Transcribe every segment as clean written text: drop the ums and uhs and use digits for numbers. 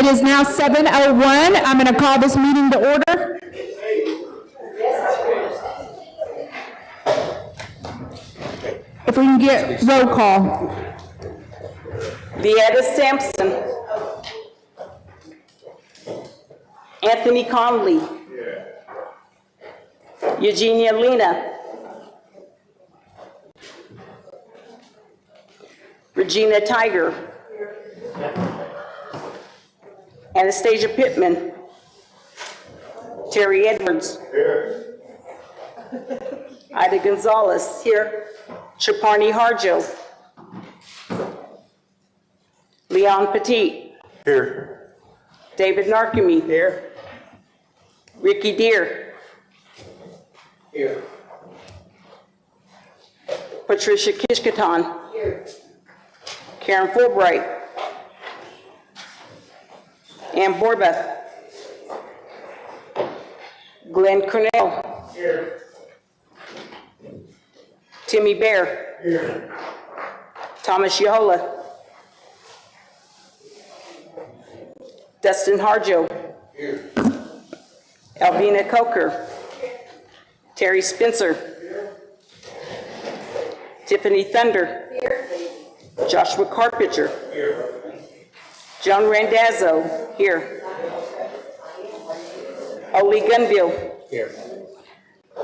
It is now 7:01. I'm going to call this meeting to order. If we can get roll call. Leetta Sampson. Anthony Conley. Eugenia Lena. Regina Tiger. Anastasia Pittman. Terry Edwards. Here. Ida Gonzalez. Here. Chaparni Harjo. Leon Petit. Here. David Narkemy. Here. Ricky Deer. Here. Patricia Kishkatan. Here. Karen Fulbright. Ann Borba. Glenn Cornell. Here. Timmy Bear. Here. Thomas Yohola. Dustin Harjo. Here. Alvina Coker. Terry Spencer. Here. Tiffany Thunder. Here. Joshua Carpenter. Here. Joan Randazzo. Here. Oli Gunville. Here.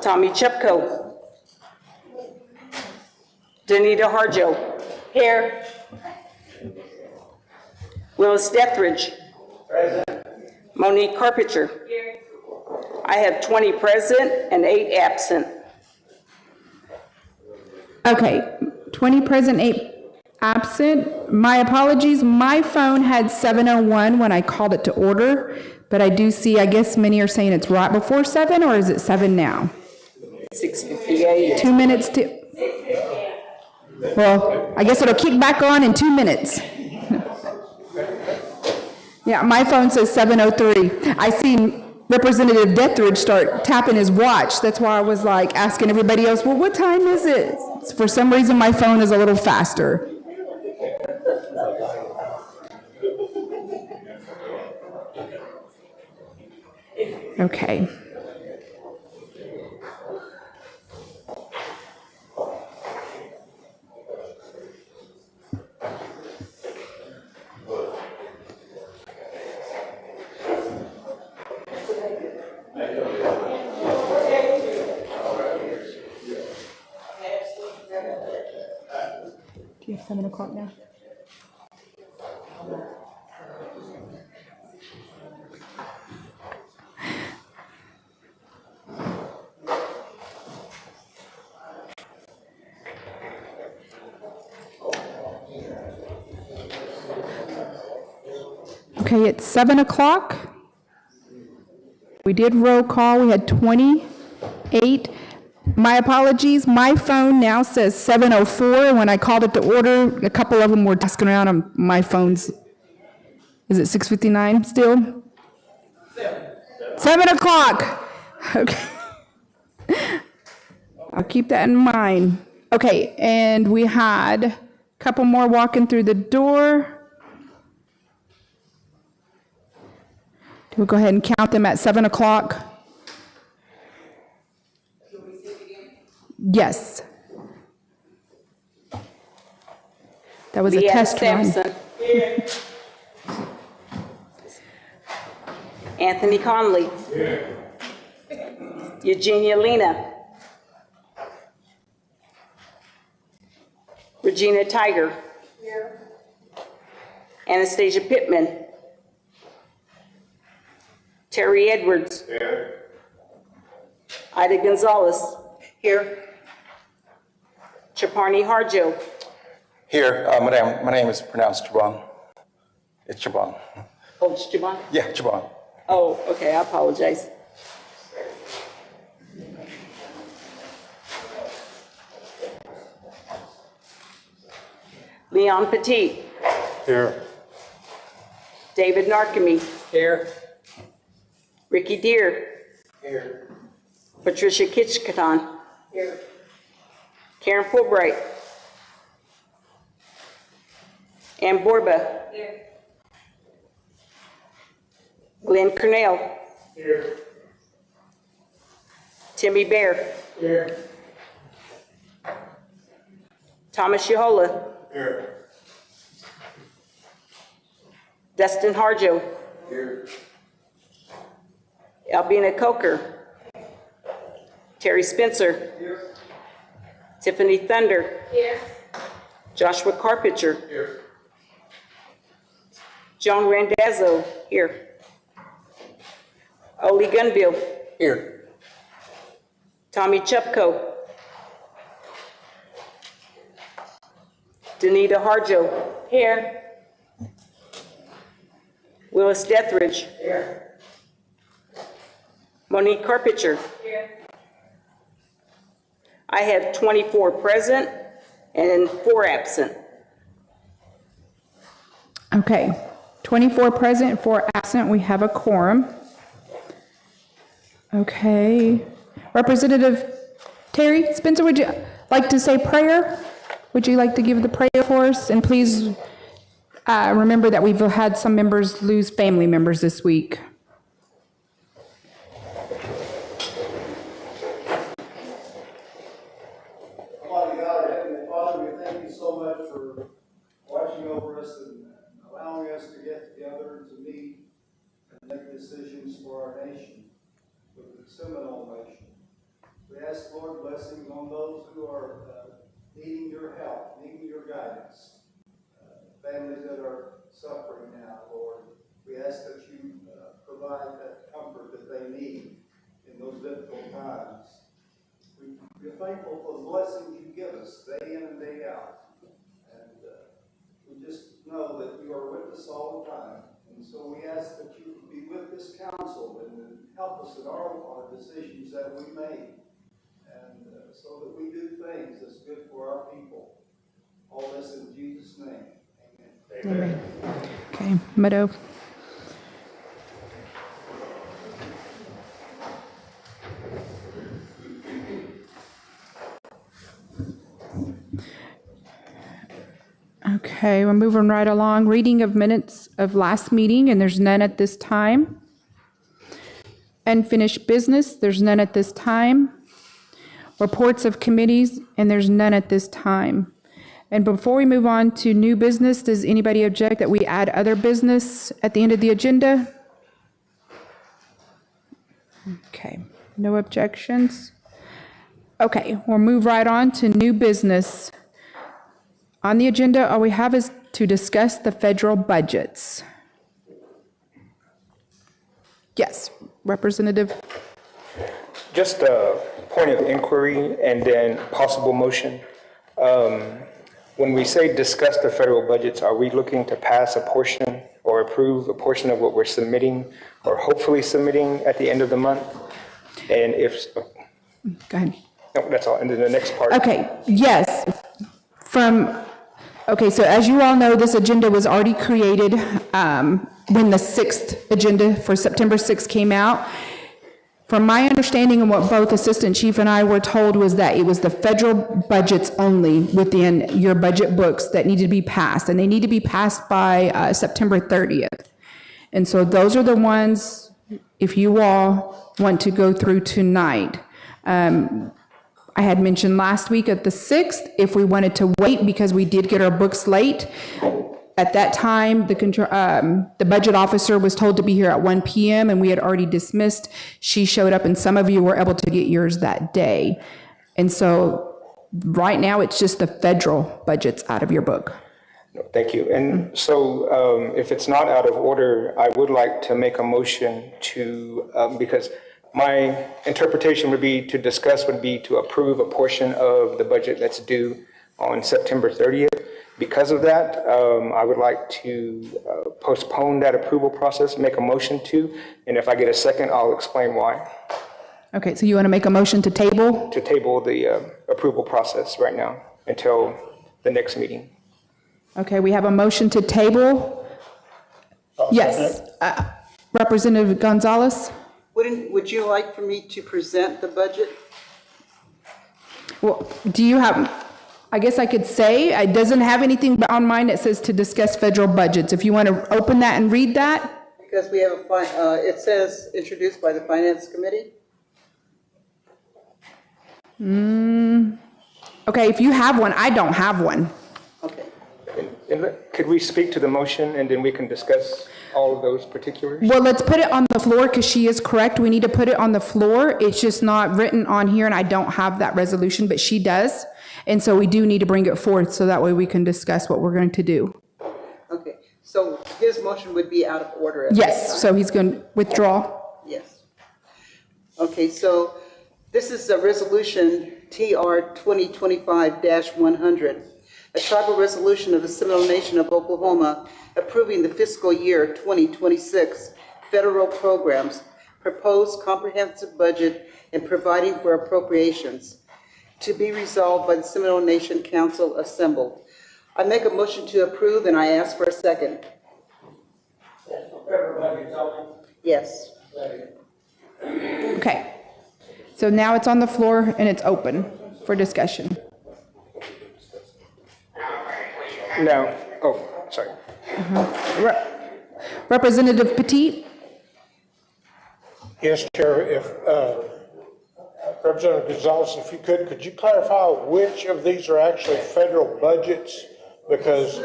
Tommy Chepko. Danita Harjo. Here. Willis Dethridge. Present. Monique Carpenter. Here. I have 20 present and 8 absent. Okay, 20 present, 8 absent. My apologies. My phone had 7:01 when I called it to order, but I do see, I guess many are saying it's right before 7, or is it 7 now? 6:58. 2 minutes to... Well, I guess it'll kick back on in 2 minutes. Yeah, my phone says 7:03. I see Representative Dethridge start tapping his watch. That's why I was like asking everybody else, well, what time is it? For some reason, my phone is a little faster. Okay. Do you have 7 o'clock now? Okay, it's 7 o'clock. We did roll call. We had 28. My apologies. My phone now says 7:04. When I called it to order, a couple of them were asking around on my phones. Is it 6:59 still? 7 o'clock. Okay. I'll keep that in mind. Okay, and we had a couple more walking through the door. We'll go ahead and count them at 7 o'clock. Yes. That was a test run. Sampson. Anthony Conley. Here. Eugenia Lena. Regina Tiger. Here. Anastasia Pittman. Terry Edwards. Here. Ida Gonzalez. Here. Chaparni Harjo. Here, madam, my name is pronounced Chabon. It's Chabon. Oh, it's Javon? Yeah, Chabon. Oh, okay, I apologize. Leon Petit. Here. David Narkemy. Here. Ricky Deer. Here. Patricia Kitchkaton. Here. Karen Fulbright. Ann Borba. Here. Glenn Cornell. Here. Timmy Bear. Here. Thomas Yohola. Here. Dustin Harjo. Here. Albina Coker. Terry Spencer. Here. Tiffany Thunder. Here. Joshua Carpenter. Here. Joan Randazzo. Here. Oli Gunville. Here. Tommy Chupko. Danita Harjo. Here. Willis Dethridge. Here. Monique Carpenter. Here. I have 24 present and 4 absent. Okay, 24 present, 4 absent, we have a quorum. Okay, Representative Terry Spencer, would you like to say prayer? Would you like to give the prayer for us? And please remember that we've had some members lose family members this week. Almighty God, Heavenly Father, we thank you so much for watching over us and allowing us to get together and to meet and make decisions for our nation, for the Seminole nation. We ask, Lord, blessings on those who are needing your help, needing your guidance. Families that are suffering now, Lord, we ask that you provide that comfort that they need in those difficult times. We're thankful for the blessings you give us day in and day out. And we just know that you are with us all the time. And so we ask that you be with this council and help us in our decisions that we make. And so that we do things that's good for our people. All this in Jesus' name. Amen. Amen. Okay, Meadow. Okay, we're moving right along. Reading of minutes of last meeting, and there's none at this time. Unfinished business, there's none at this time. Reports of committees, and there's none at this time. And before we move on to new business, does anybody object that we add other business at the end of the agenda? Okay, no objections. Okay, we'll move right on to new business. On the agenda, all we have is to discuss the federal budgets. Yes, Representative. Just a point of inquiry and then possible motion. When we say discuss the federal budgets, are we looking to pass a portion or approve a portion of what we're submitting or hopefully submitting at the end of the month? And if, Go ahead. no, that's all. And then the next part. Okay, yes. Okay, so as you all know, this agenda was already created when the 6th agenda for September 6th came out. From my understanding and what both Assistant Chief and I were told was that it was the federal budgets only within your budget books that needed to be passed, and they need to be passed by September 30th. And so those are the ones, if you all want to go through tonight. I had mentioned last week at the 6th, if we wanted to wait because we did get our books late. At that time, the budget officer was told to be here at 1 p.m. and we had already dismissed. She showed up and some of you were able to get yours that day. And so right now, it's just the federal budgets out of your book. No, thank you. And so if it's not out of order, I would like to make a motion to, because my interpretation would be to discuss would be to approve a portion of the budget that's due on September 30th. Because of that, I would like to postpone that approval process, make a motion to, and if I get a second, I'll explain why. Okay, so you want to make a motion to table? To table the approval process right now until the next meeting. Okay, we have a motion to table. Yes. Representative Gonzalez? Would you like for me to present the budget? Well, do you have, I guess I could say, it doesn't have anything on mine that says to discuss federal budgets. If you want to open that and read that? Because we have it says introduced by the Finance Committee. Okay, if you have one, I don't have one. Okay. Could we speak to the motion and then we can discuss all of those particulars? Well, let's put it on the floor because she is correct. We need to put it on the floor. It's just not written on here and I don't have that resolution, but she does. And so we do need to bring it forth so that way we can discuss what we're going to do. Okay. So his motion would be out of order at this time. Yes, so he's going to withdraw. Yes. Okay, so this is a resolution TR 2025-100, a tribal resolution of the Seminole Nation of Oklahoma approving the fiscal year 2026 federal programs, proposed comprehensive budget, and providing for appropriations to be resolved by the Seminole Nation Council assembled. I make a motion to approve and I ask for a second. Yes. Okay. So now it's on the floor and it's open for discussion. Now, oh, sorry. Representative Petit? Yes, Chair, if, Representative Gonzalez, if you could you clarify which of these are actually federal budgets? Because,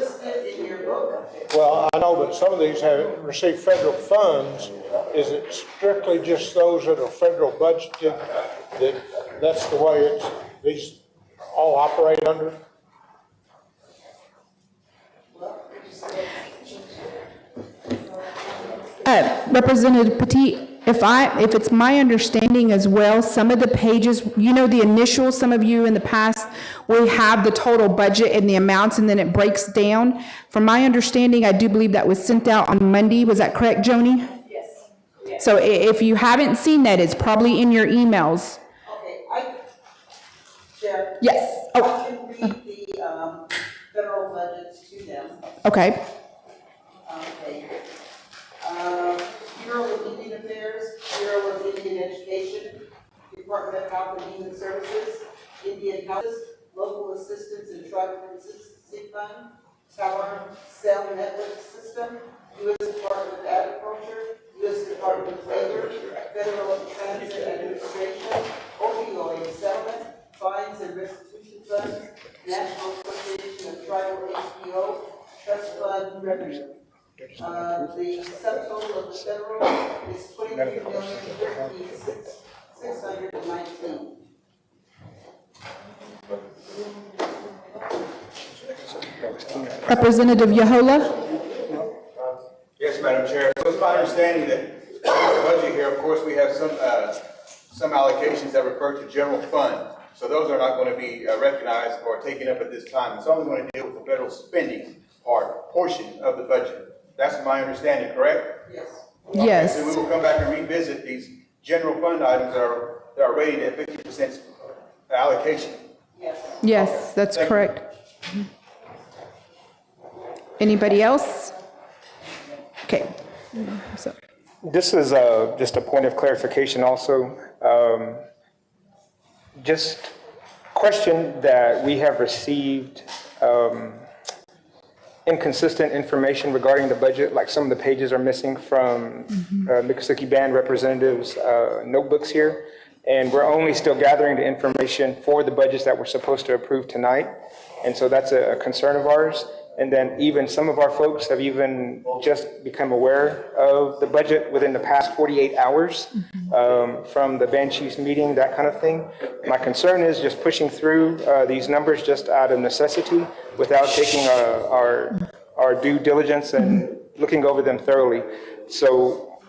well, I know, but some of these have received federal funds. Is it strictly just those that are federal budgeted, that's the way these all operate under? Representative Petit, if it's my understanding as well, some of the pages, you know, the initials, some of you in the past, we have the total budget and the amounts, and then it breaks down. From my understanding, I do believe that was sent out on Monday. Was that correct, Joni? Yes. So if you haven't seen that, it's probably in your emails. Okay, Chair. Yes. I Oh, can read the federal budgets to them. okay. Okay. Bureau of Indian Affairs, Bureau of Indian Education, Department of Health and Human Services, Indian Houses, Local Assistance and Tribal Consistency Fund, Tower Cell Network System, U.S. Department of Agriculture, U.S. Department of Labor, Federal Transit Administration, Opioid Settlement, Fines and Restitution Fund, National Association of Tribal HPO, Trust Fund Revenue. The subtotal of the federal is $23,013,619. Representative Yahola? Yes, Madam Chair. So it's my understanding that in the budget here, of course, we have some allocations that refer to general fund. So those are not going to be recognized or taken up at this time. It's only going to deal with the federal spending portion of the budget. That's my understanding, correct? Yes. Okay, Yes. so we will come back and revisit these general fund items that are rated at 50% allocation. Yes. Yes, that's Thank you. correct. Anybody else? Okay. So, This is just a point of clarification also. Just question that we have received inconsistent information regarding the budget, like some of the pages are missing from Miccosukee Band representatives' notebooks here. And we're only still gathering the information for the budgets that we're supposed to approve tonight. And so that's a concern of ours. And then even some of our folks have even just become aware of the budget within the past 48 hours from the band chiefs meeting, that kind of thing. My concern is just pushing through these numbers just out of necessity without taking our due diligence and looking over them thoroughly. So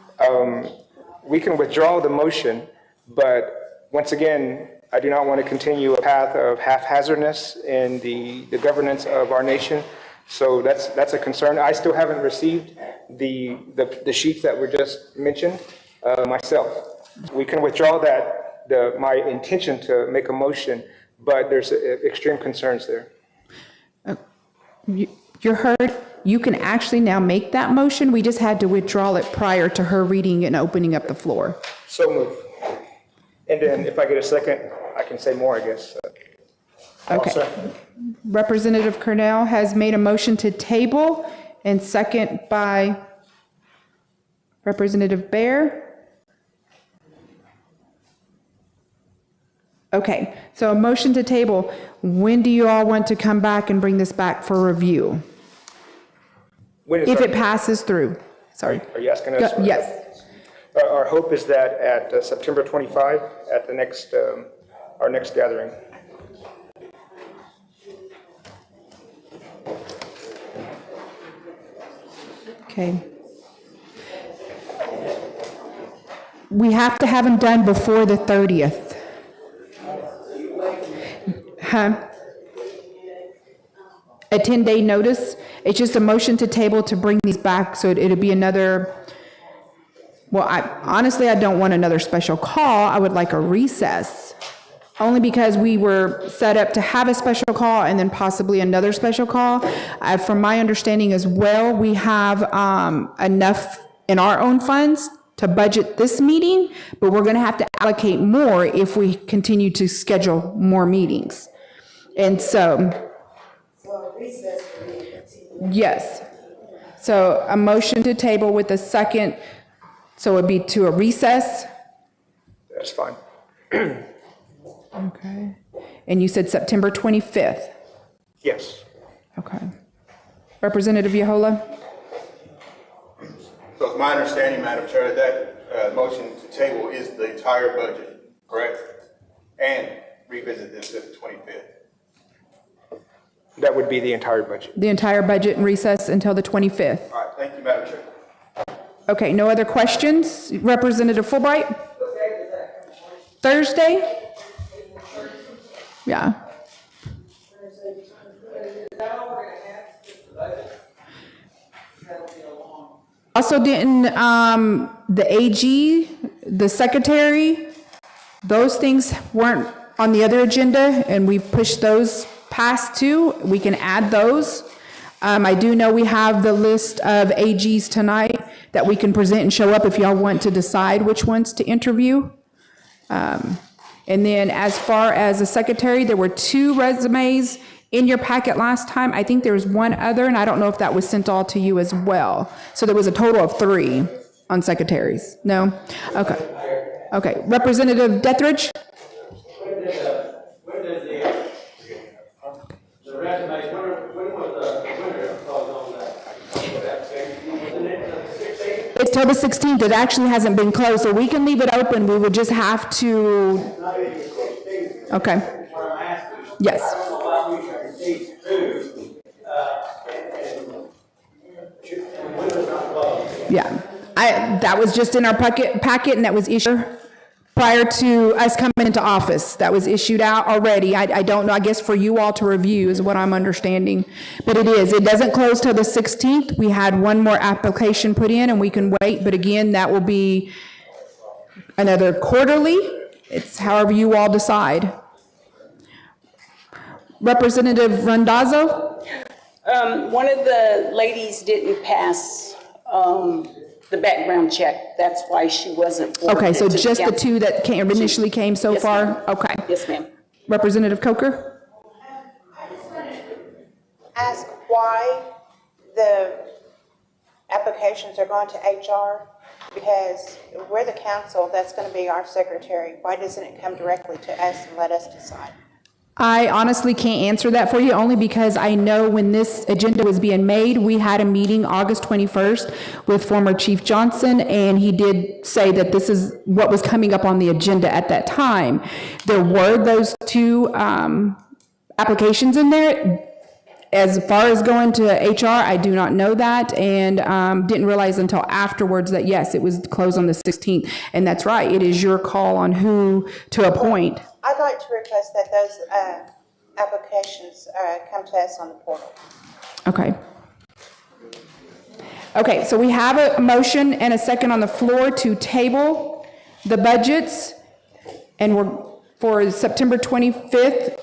we can withdraw the motion, but once again, I do not want to continue a path of haphazardness in the governance of our nation. So that's a concern. I still haven't received the sheets that were just mentioned myself. We can withdraw that, my intention to make a motion, but there's extreme concerns there. you're heard. You can actually now make that motion. We just had to withdraw it prior to her reading and opening up the floor. So move. And then if I get a second, I can say more, I guess. Okay. Representative Cornell has made a motion to table and second by Representative Bear? Okay, so a motion to table. When do you all want to come back and bring this back for review? When is If our- it passes through, sorry. Are you asking us? Yes, Our hope is that at September 25, at the next, our next gathering. okay. We have to have them done before the 30th. Huh? A 10-day notice? It's just a motion to table to bring these back, so it'll be another, well, honestly, I don't want another special call. I would like a recess. Only because we were set up to have a special call and then possibly another special call. From my understanding as well, we have enough in our own funds to budget this meeting, but we're going to have to allocate more if we continue to schedule more meetings. And so, yes. So a motion to table with a second, so it'd be to a recess. That's fine. Okay. And you said September 25th? Yes. Okay. Representative Yahola? So it's my understanding, Madam Chair, that motion to table is the entire budget, correct? And revisit this at the 25th. That would be the entire budget. The entire budget and recess until the 25th? All right, thank you, Madam Chair. Okay, no other questions? Representative Fulbright? Thursday? Yeah. Also didn't, the AG, the secretary, those things weren't on the other agenda, and we've pushed those past too. We can add those. I do know we have the list of AGs tonight that we can present and show up if y'all want to decide which ones to interview. And then as far as the secretary, there were 2 resumes in your packet last time. I think there was one other, and I don't know if that was sent all to you as well. So there was a total of 3 on secretaries. No? Okay. Okay. Representative Dethridge? When did the resumes, when was the winter close on that? Wasn't it the 16th? It's till the 16th. It actually hasn't been closed, so we can leave it open. We would just have to, Not even the 16th. okay. Where I'm asking. Yes. I don't know why we should receive 2, and when was not closed. Yeah. That was just in our packet, and that was issued prior to us coming into office. That was issued out already. I don't know, I guess for you all to review is what I'm understanding. But it is. It doesn't close till the 16th. We had one more application put in, and we can wait. But again, that will be another quarterly. It's however you all decide. Representative Randazzo? One of the ladies didn't pass the background check. That's why she wasn't. Okay, so forwarded to just the council. 2 that initially came so Yes, far? ma'am. Okay. Yes, ma'am. Representative Coker? Ask why the applications are going to HR, because we're the council, that's going to be our secretary. Why doesn't it come directly to us and let us decide? I honestly can't answer that for you, only because I know when this agenda was being made, we had a meeting August 21st with former Chief Johnson, and he did say that this is what was coming up on the agenda at that time. There were those 2 applications in there. As far as going to HR, I do not know that, and didn't realize until afterwards that, yes, it was closed on the 16th. And that's right, it is your call on who to appoint. I'd like to request that those applications come to us on the portal. Okay. Okay, so we have a motion and a second on the floor to table the budgets, and we're for September 25th,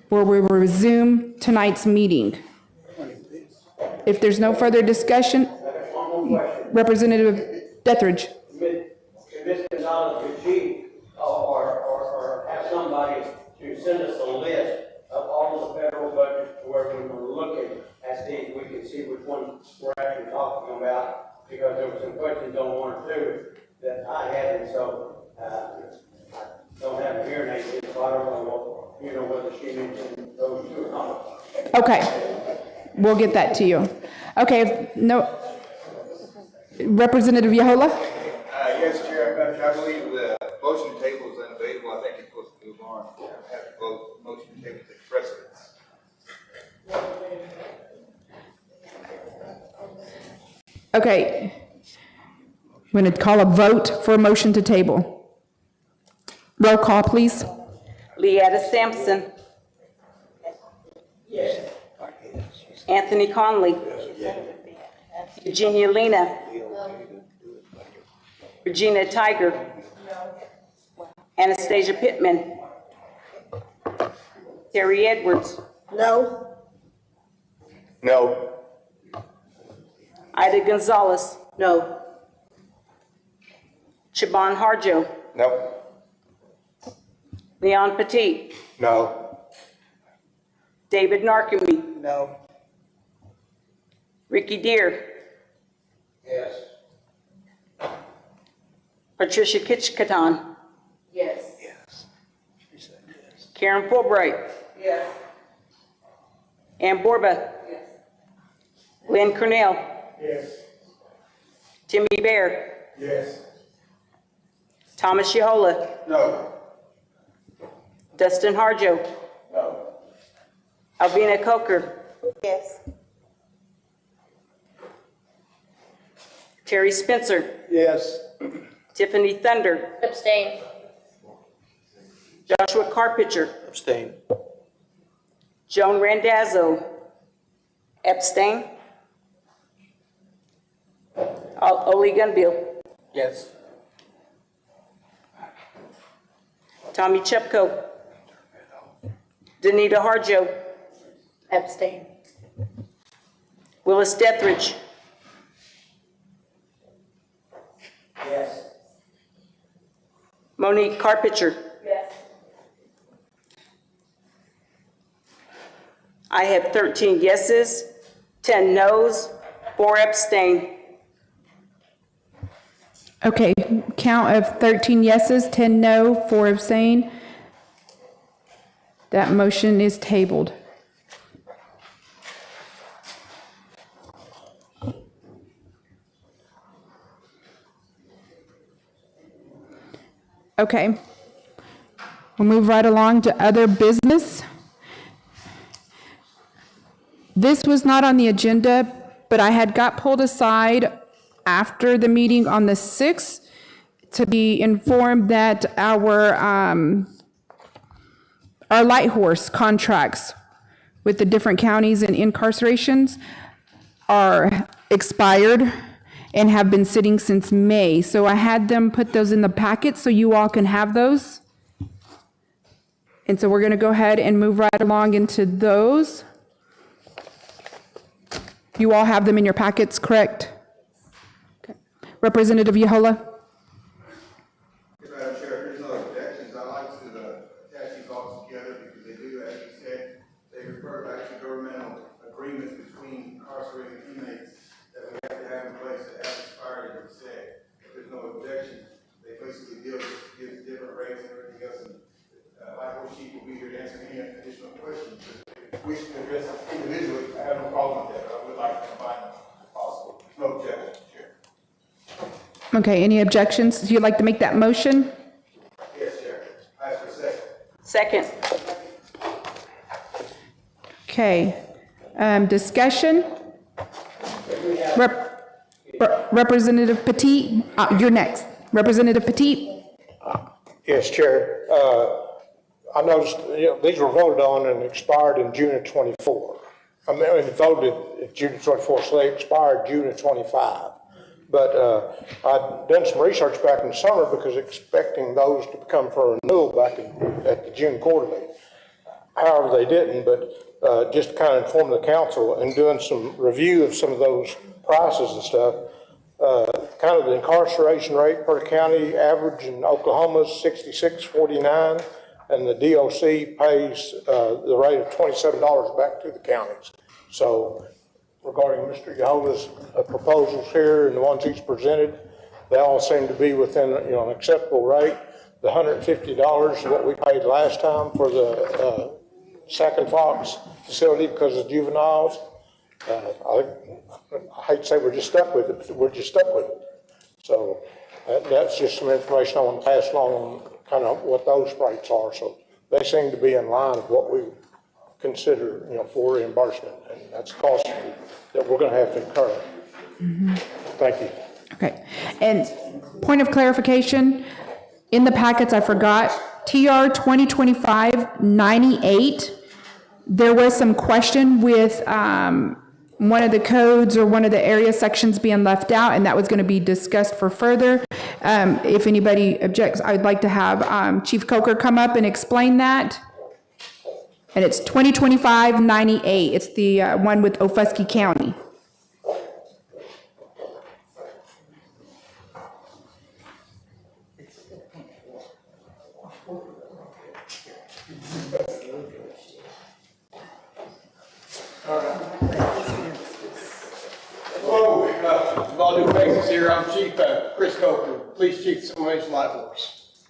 where we will resume tonight's meeting. If there's no further discussion, Representative Dethridge. Ms. Gonzalez, could she, or have somebody to send us a list of all the federal budgets to where we were looking and see if we can see which one we're actually talking about, because there were some questions on one or two that I had, and so, I don't have a hearing aid, so I don't know, whether she mentioned those two or not. Okay, we'll get that to you. Okay, no, Representative Yahola? Yes, Chair, I believe the motion table is unavailable. I think you're supposed to move on. Have to vote, motion table take precedence. Okay, I'm going to call a vote for a motion to table. Roll call, please. Leetta Sampson. Yes. Anthony Conley. Eugenia Lena. Regina Tiger. Anastasia Pittman. Terry Edwards. No. No. Ida Gonzalez. No. Siobhan Harjo. No. Leon Petit. No. David Narkemy. No. Ricky Deer. Yes. Patricia Kitchkaton. Yes. Karen Fulbright. Yes. Ann Borba. Yes. Lynn Cornell. Yes. Timmy Bear. Yes. Thomas Yahola. No. Dustin Harjo. No. Alvina Coker. Yes. Terry Spencer. Yes. Tiffany Thunder. Abstain. Joshua Carpenter. Abstain. Joan Randazzo. Abstain. Ole Gunbill. Yes. Tommy Chepko. Danita Harjo. Abstain. Willis Dethridge. Yes. Monique Carpenter. Yes. I have 13 yeses, 10 noes, 4 abstain. Okay, count of 13 yeses, 10 no, 4 abstain. That motion is tabled. Okay. We'll move right along to other business. This was not on the agenda, but I had got pulled aside after the meeting on the 6th to be informed that our light horse contracts with the different counties and incarcerations are expired and have been sitting since May. So I had them put those in the packet so you all can have those. And so we're going to go ahead and move right along into those. You all have them in your packets, correct? Okay. Representative Yahola? Madam Chair, if there's no objections, I'd like to attach these all together because they do, as you said, they refer back to governmental agreements between incarcerated inmates that we have to have in place that have expired, as you said. If there's no objection, they basically gives different rates and everything else. And my whole chief will be here to answer any additional questions. If we should address it individually, I have no problem with that, but I would like to combine them if possible. No objection, Chair. Okay, any objections? Do you like to make that motion? Yes, Chair. I ask for a second. Second. Okay. Discussion? Representative Petit, you're next. Representative Petit? Yes, Chair. I noticed, these were voted on and expired in June of '24. I mean, voted in June of '24, so they expired June of '25. But I'd done some research back in the summer because expecting those to become for renewal back at the June quarterly. However, they didn't, but just to kind of inform the council and doing some review of some of those prices and stuff, kind of the incarceration rate per county average in Oklahoma is $66.49, and the DOC pays the rate of $27 back to the counties. So regarding Mr. Yahola's proposals here and the ones he's presented, they all seem to be within, an acceptable rate. The $150 is what we paid last time for the Sac and Fox facility because of juveniles. I hate to say we're just stuck with it, but we're just stuck with it. So that's just some information I want to pass along on kind of what those rates are. So they seem to be in line with what we consider, for reimbursement, and that's a cost that we're going to have to incur. Thank you. Okay. And point of clarification, in the packets, I forgot, TR 2025-98, there was some question with one of the codes or one of the area sections being left out, and that was going to be discussed for further. If anybody objects, I'd like to have Chief Coker come up and explain that. And it's 2025-98. It's the one with Ofuskie County. Hello, with all due faces here, I'm Chief Chris Coker, Police Chief of Summation Light Horse.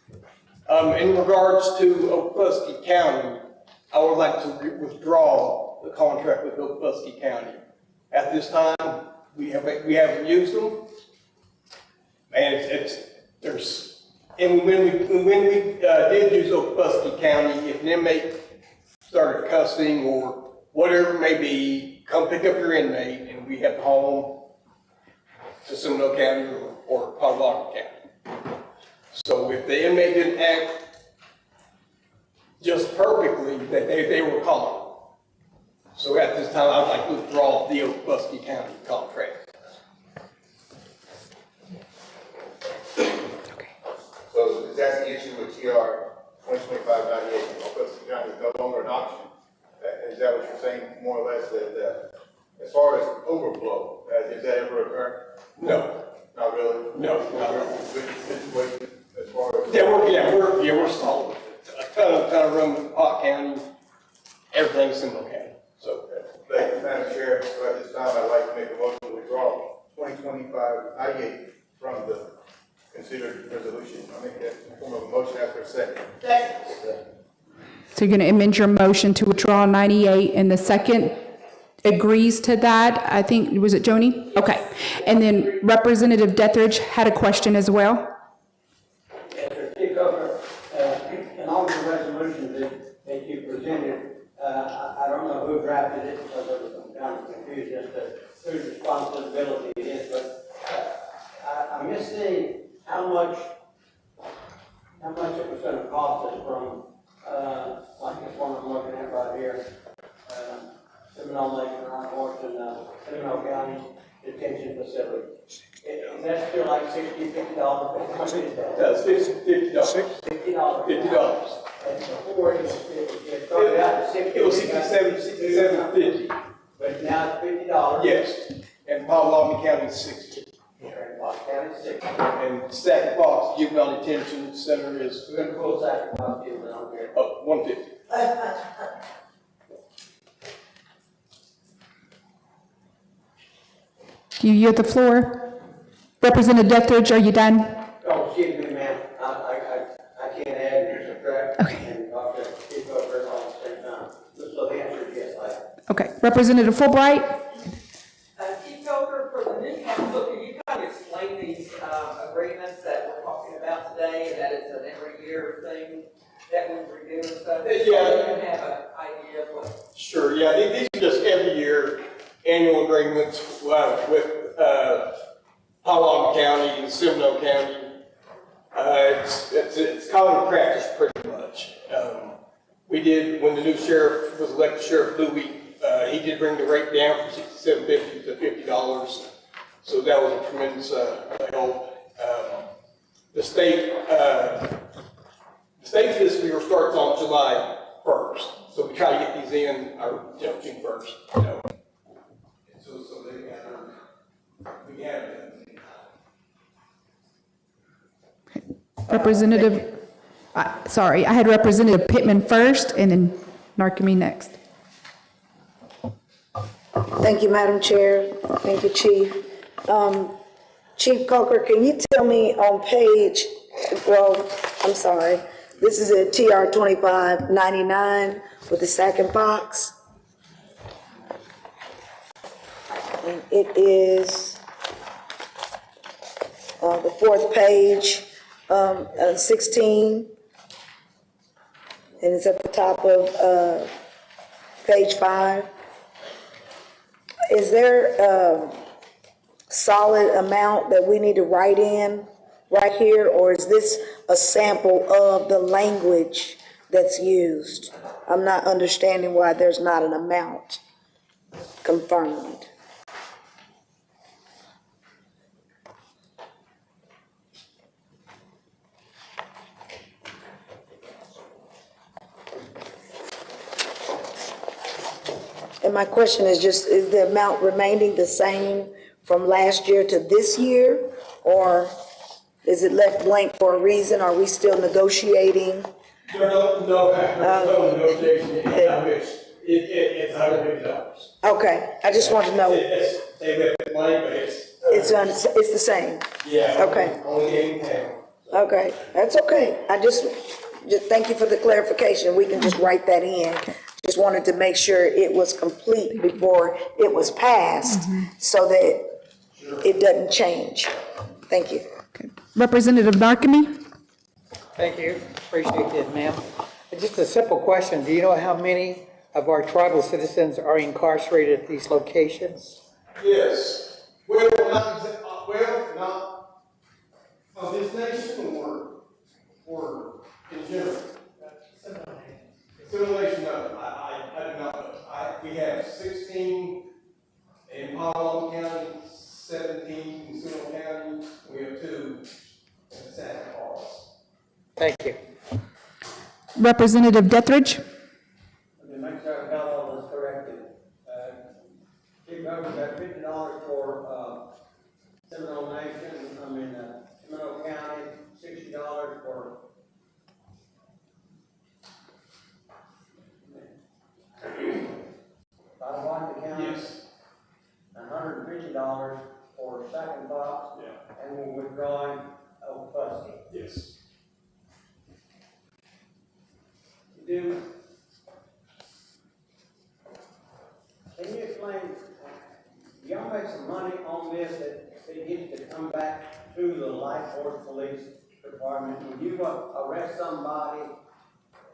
In regards to Ofuskie County, I would like to withdraw the contract with Ofuskie County. At this time, we haven't used them, and and when we did use Ofuskie County, if an inmate started cussing or whatever it may be, come pick up your inmate, and we have to haul them to Seminole County or Pawtucket County. So if the inmate didn't act just perfectly, they were called. So at this time, I'd like to withdraw the Ofuskie County contract. So is that the issue with TR 2025-98? Ofuskie County is no longer an option. Is that what you're saying, more or less, that as far as overflow, has that ever occurred? No. Not really? No. Good situation as far as? We're solid. A ton of room in Pot County, everything's in Seminole County. So, Thank you, Madam Chair. So at this time, I'd like to make a motion to withdraw 2025-98 from the considered resolution. I'll make that in the form of a motion after a second. So you're going to amend your motion to withdraw 98, and the second agrees to that. I think, was it Joni? Okay. And then Representative Dethridge had a question as well. Yes, sir. Chief Coker, in all the resolutions that you presented, I don't know who drafted it because there was some kind of confusion as to whose responsibility it is, but I missed seeing how much it was going to cost us from like this one I'm looking at right here, Seminole Lake and Rock Horse and Seminole County Detention Facility. Is that still like $50? How much is that? that's $50. $50. And before it started out at $60. It was $67.50. But now it's $50. Yes. And Pawtucket County is $60. County $60. And Sac and Fox Juvenile Detention Center is We're going to pull Sac and Fox down here. $150. Do you yield the floor? Representative Dethridge, are you done? Oh, excuse me, ma'am. I can't add and subtract. Okay. And talk to Chief Coker all at the same time. So the answer is yes, I have. Okay. Representative Fulbright? Chief Coker, for the new council, can you kind of explain these agreements that we're talking about today, that it's an every year thing that we review and stuff? Yeah. So you can have an idea of what. Sure, yeah, these are just every year annual agreements with Pawtucket County and Seminole County. It's common practice pretty much. We did, when the new sheriff was elected, Sheriff Louis, he did bring the rate down from $67.50 to $50. So that was a tremendous help. The state fiscal year starts on July 1st. So we try to get these in, June 1st, So they we have it. Representative, sorry, I had Representative Pittman first and then Narkemy next. Thank you, Madam Chair. Thank you, Chief. Chief Coker, can you tell me on page, well, I'm sorry, this is a TR 2599 with the sack and box. And it is the fourth page, 16. And it's at the top of page 5. Is there a solid amount that we need to write in right here, or is this a sample of the language that's used? I'm not understanding why there's not an amount confirmed. And my question is just, is the amount remaining the same from last year to this year? Or is it left blank for a reason? Are we still negotiating? No negotiation, it's $150. Okay, I just want to know. They left it blank, but it's. It's the same? Yeah. Okay. Only in town. Okay, that's okay. I just thank you for the clarification. We can just write that in. Just wanted to make sure it was complete before it was passed so that it doesn't change. Thank you. Representative Narkemy? Thank you. Appreciate that, ma'am. Just a simple question. Do you know how many of our tribal citizens are incarcerated at these locations? Yes. Well, not of this nation or in general. Simulation, no, I do not know. We have 16 in Powell County, 17 in Seminole County, we have 2 in Santa Claus. Thank you. Representative Dethridge? Let me make sure I got all this corrected. Chief Governor, got $50 for, Seminole Nation, Seminole County, $60 for Potawatomi County. Yes. $150 for Second Fox. Yeah. And we're withdrawing Old Fusky. Yes. Can you explain, y'all make some money on this that it gets to come back to the Life Force Police Department? When you arrest somebody,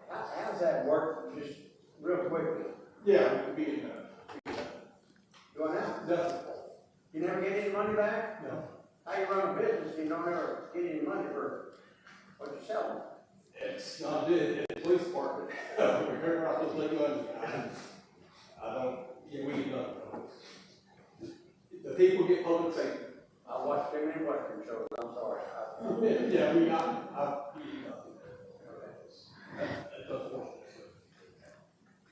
how does that work, just real quickly? Yeah, it could be, Do I know? no. You never get any money back? No. How you run a business, you don't ever get any money for what you're selling? It's not good at the police department. We're hearing about those late money. I don't, yeah, we don't. The people get public safety. I watch too many Western shows, I'm sorry. Yeah, I mean, that's unfortunate.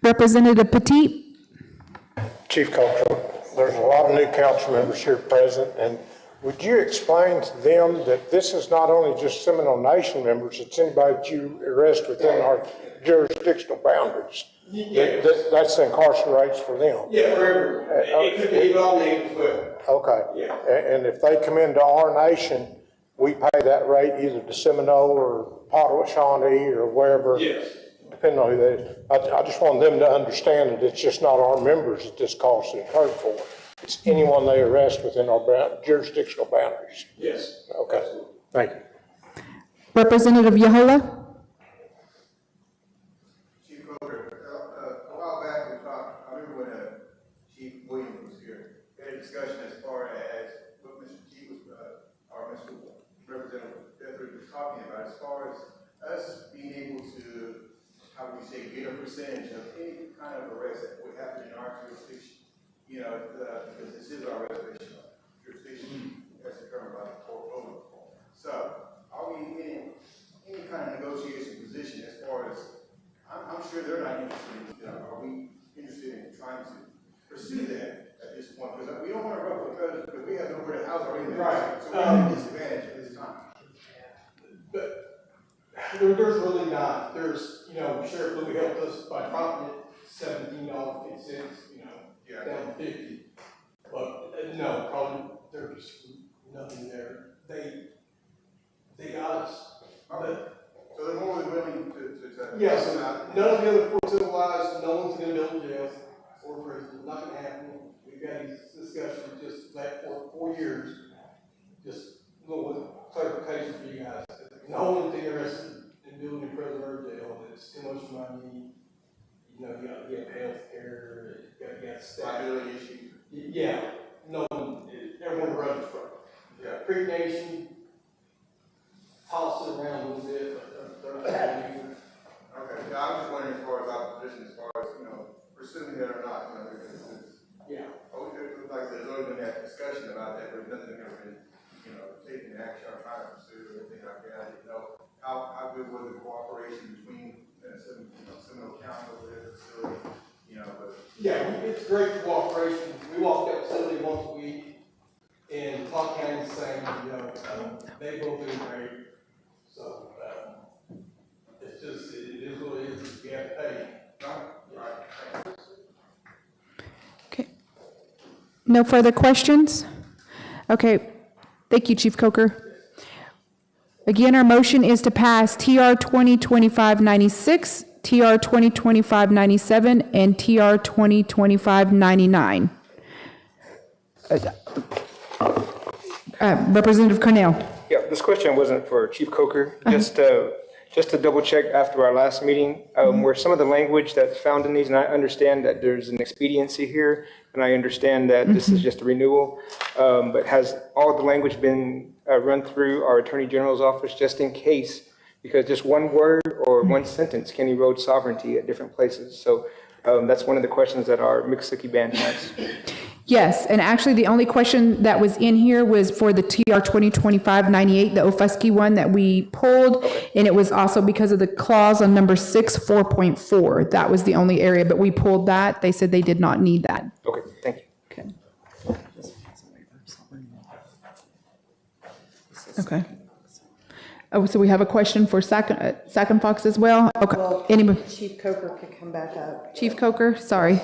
Representative Petit? Chief Cultural, there's a lot of new council members here present, and would you explain to them that this is not only just Seminole Nation members, it's anybody that you arrest within our jurisdictional boundaries? Yeah. That's incarcerates for them? Yeah, forever. It could be all named as well. Okay. Yeah. And if they come into our nation, we pay that rate either to Seminole or Potawatomi or wherever? Yes. Depending on who they is. I just want them to understand that it's just not our members that this cost is incurred for. It's anyone they arrest within our jurisdictional boundaries. Yes. Okay, thank you. Representative Yahola? Chief Coker, a while back we talked, I remember when Chief Williams was here, we had a discussion as far as what Mr. T was, or Mr. Representative Dethridge was talking about, as far as us being able to, how would you say, get a percentage of any kind of arrest that would happen in our jurisdiction. You know, because this is our reservation jurisdiction as determined by the court ruling. So, are we in any kind of negotiation position as far as, I'm sure they're not interested in, are we interested in trying to pursue that at this point? Because we don't want to ruffle the feathers because we have nowhere to house our inmates. Right. So we're at a disadvantage at this time. But there's really not. There's, Sheriff Louis helped us by dropping it $17.50, Yeah. down to 50. But, no, probably there's nothing there. They got us. Okay. So they're more than willing to Yes, help them out. none of the other courts civilized, no one's gonna build jail or prison, not gonna happen. We've got these discussions just like for 4 years. Just a little clarification for you guys. No one's interested in building a prison or jail, it's too much money. You know, you gotta get health care, you gotta get staff. Liability issue. Yeah, no one, everyone runs from it. Yeah. Creek Nation, toss it around a little bit, but they're not gonna use it. Okay, yeah, I'm just wondering as far as opposition, as far as, pursuing that or not, Yeah. like there's always been that discussion about that, but nothing ever been, taken action or trying to pursue or anything like that. I didn't know how good was the cooperation between, Seminole County over there, facility, but. Yeah, it's great cooperation. We walk that facility once a week, and Clark County's the same, they both do great. So, it's just, it is what it is, we have to pay. Right. Okay. No further questions? Okay, thank you, Chief Coker. Again, our motion is to pass TR 2025-96, TR 2025-97, and TR 2025-99. Representative Cornell. Yeah, this question wasn't for Chief Coker, just to double check after our last meeting, where some of the language that's found in these, and I understand that there's an expediency here, and I understand that this is just a renewal, but has all the language been run through our Attorney General's office just in case? Because just one word or one sentence can erode sovereignty at different places. So that's one of the questions that our Miccosukee band has. Yes, and actually the only question that was in here was for the TR 2025-98, the Ofuskie one that we pulled, and it was also because of the clause on number 6, 4.4. That was the only area, but we pulled that. They said they did not need that. Okay, thank you. Okay. Okay. Oh, so we have a question for Sac and Fox as well? Okay. Well, Anybody? Chief Coker could come back up. Chief Coker, sorry.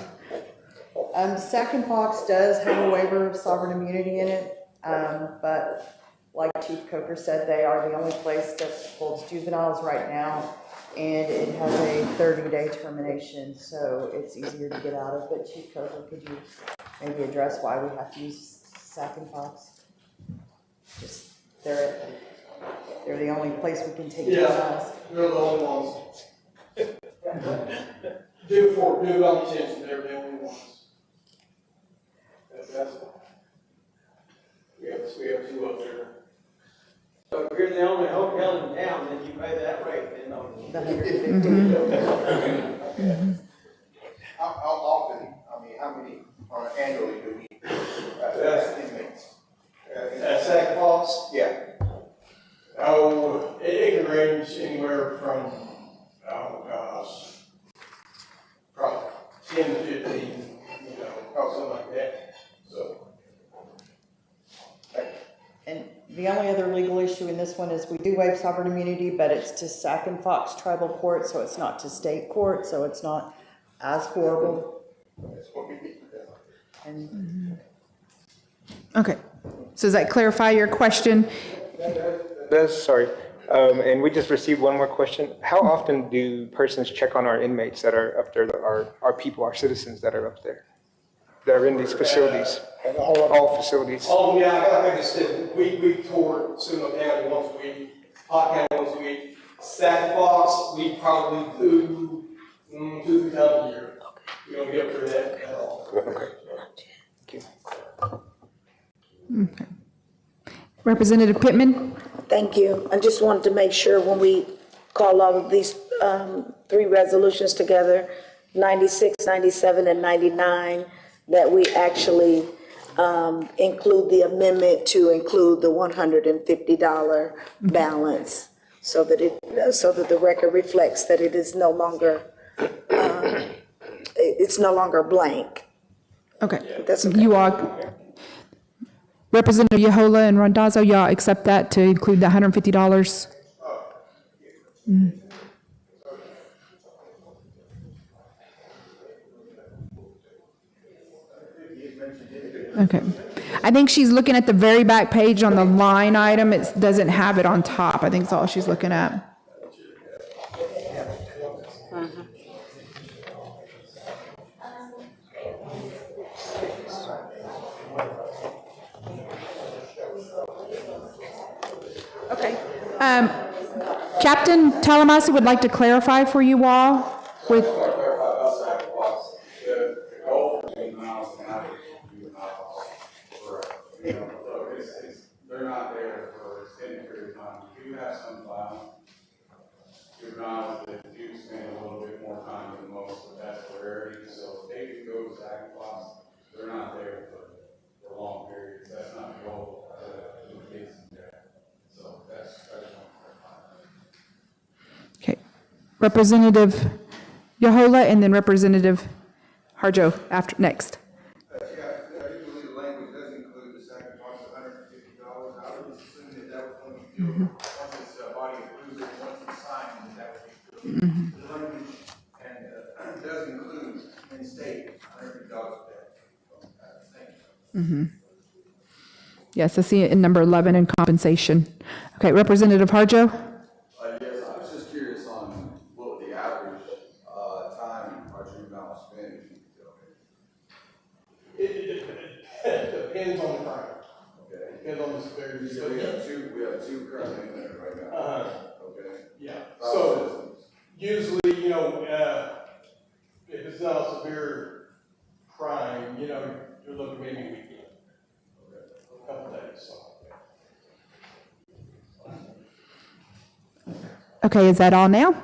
Sac and Fox does have a waiver of sovereign immunity in it, but like Chief Coker said, they are the only place that holds juveniles right now, and it has a 30-day termination, so it's easier to get out of. But Chief Coker, could you maybe address why we have to use Sac and Fox? Just they're the only place we can take juveniles. They're the only ones. Do about detention, they're the only ones. That's we have 2 up there. So if you're the only hotel in town, then you pay that rate, then on The 150. How often, how many, annually do we, inmates? At Sac Fox? Yeah. Oh, it can range anywhere from, probably 10 to 15, something like that. So. And the only other legal issue in this one is we do waive sovereign immunity, but it's to Sac and Fox tribal court, so it's not to state court, so it's not as horrible. And Okay. So does that clarify your question? Sorry. And we just received one more question. How often do persons check on our inmates that are up there, our people, our citizens that are up there, that are in these facilities? All facilities? Oh, yeah, like I said, we tour Seminole County once a week, Hot County once a week. Sac Fox, we probably do 2-3 times a year. We don't get up there that at all. Okay. Thank you. Okay. Representative Pittman? Thank you. I just wanted to make sure when we call all of these 3 resolutions together, 96, 97, and 99, that we actually include the amendment to include the $150 balance, so that the record reflects that it is no longer blank. Okay. That's okay. You all, Representative Yahola and Randazzo, y'all accept that to include the $150? I think she's looking at the very back page on the line item. It doesn't have it on top. I think that's all she's looking at. Okay. Captain Talamasi would like to clarify for you all with, The goal for juveniles and not juveniles, they're not there for extended period of time. We do have some juveniles that do spend a little bit more time than most, but that's the rarity. So if they can go to active class, they're not there for long periods. That's not the goal of the kids there. So that's okay, Representative Yahola and then Representative Harjo after, next. I do believe the language does include the second cost of $150. I would assume that that was going to be filled once its body approves it, once it's signed, that would be filled. The language does include in state $150 for that. Yes, I see it in number 11 in compensation. Okay, Representative Harjo? Yes, I was just curious on what the average time our juveniles spend. It depends on the crime. Okay. Depends on the severity. So we have two currently in there right now. Okay. Yeah. Five So citizens. usually, if it's not a severe crime, you're looking maybe a weekend. A couple days, so. Okay, is that all now?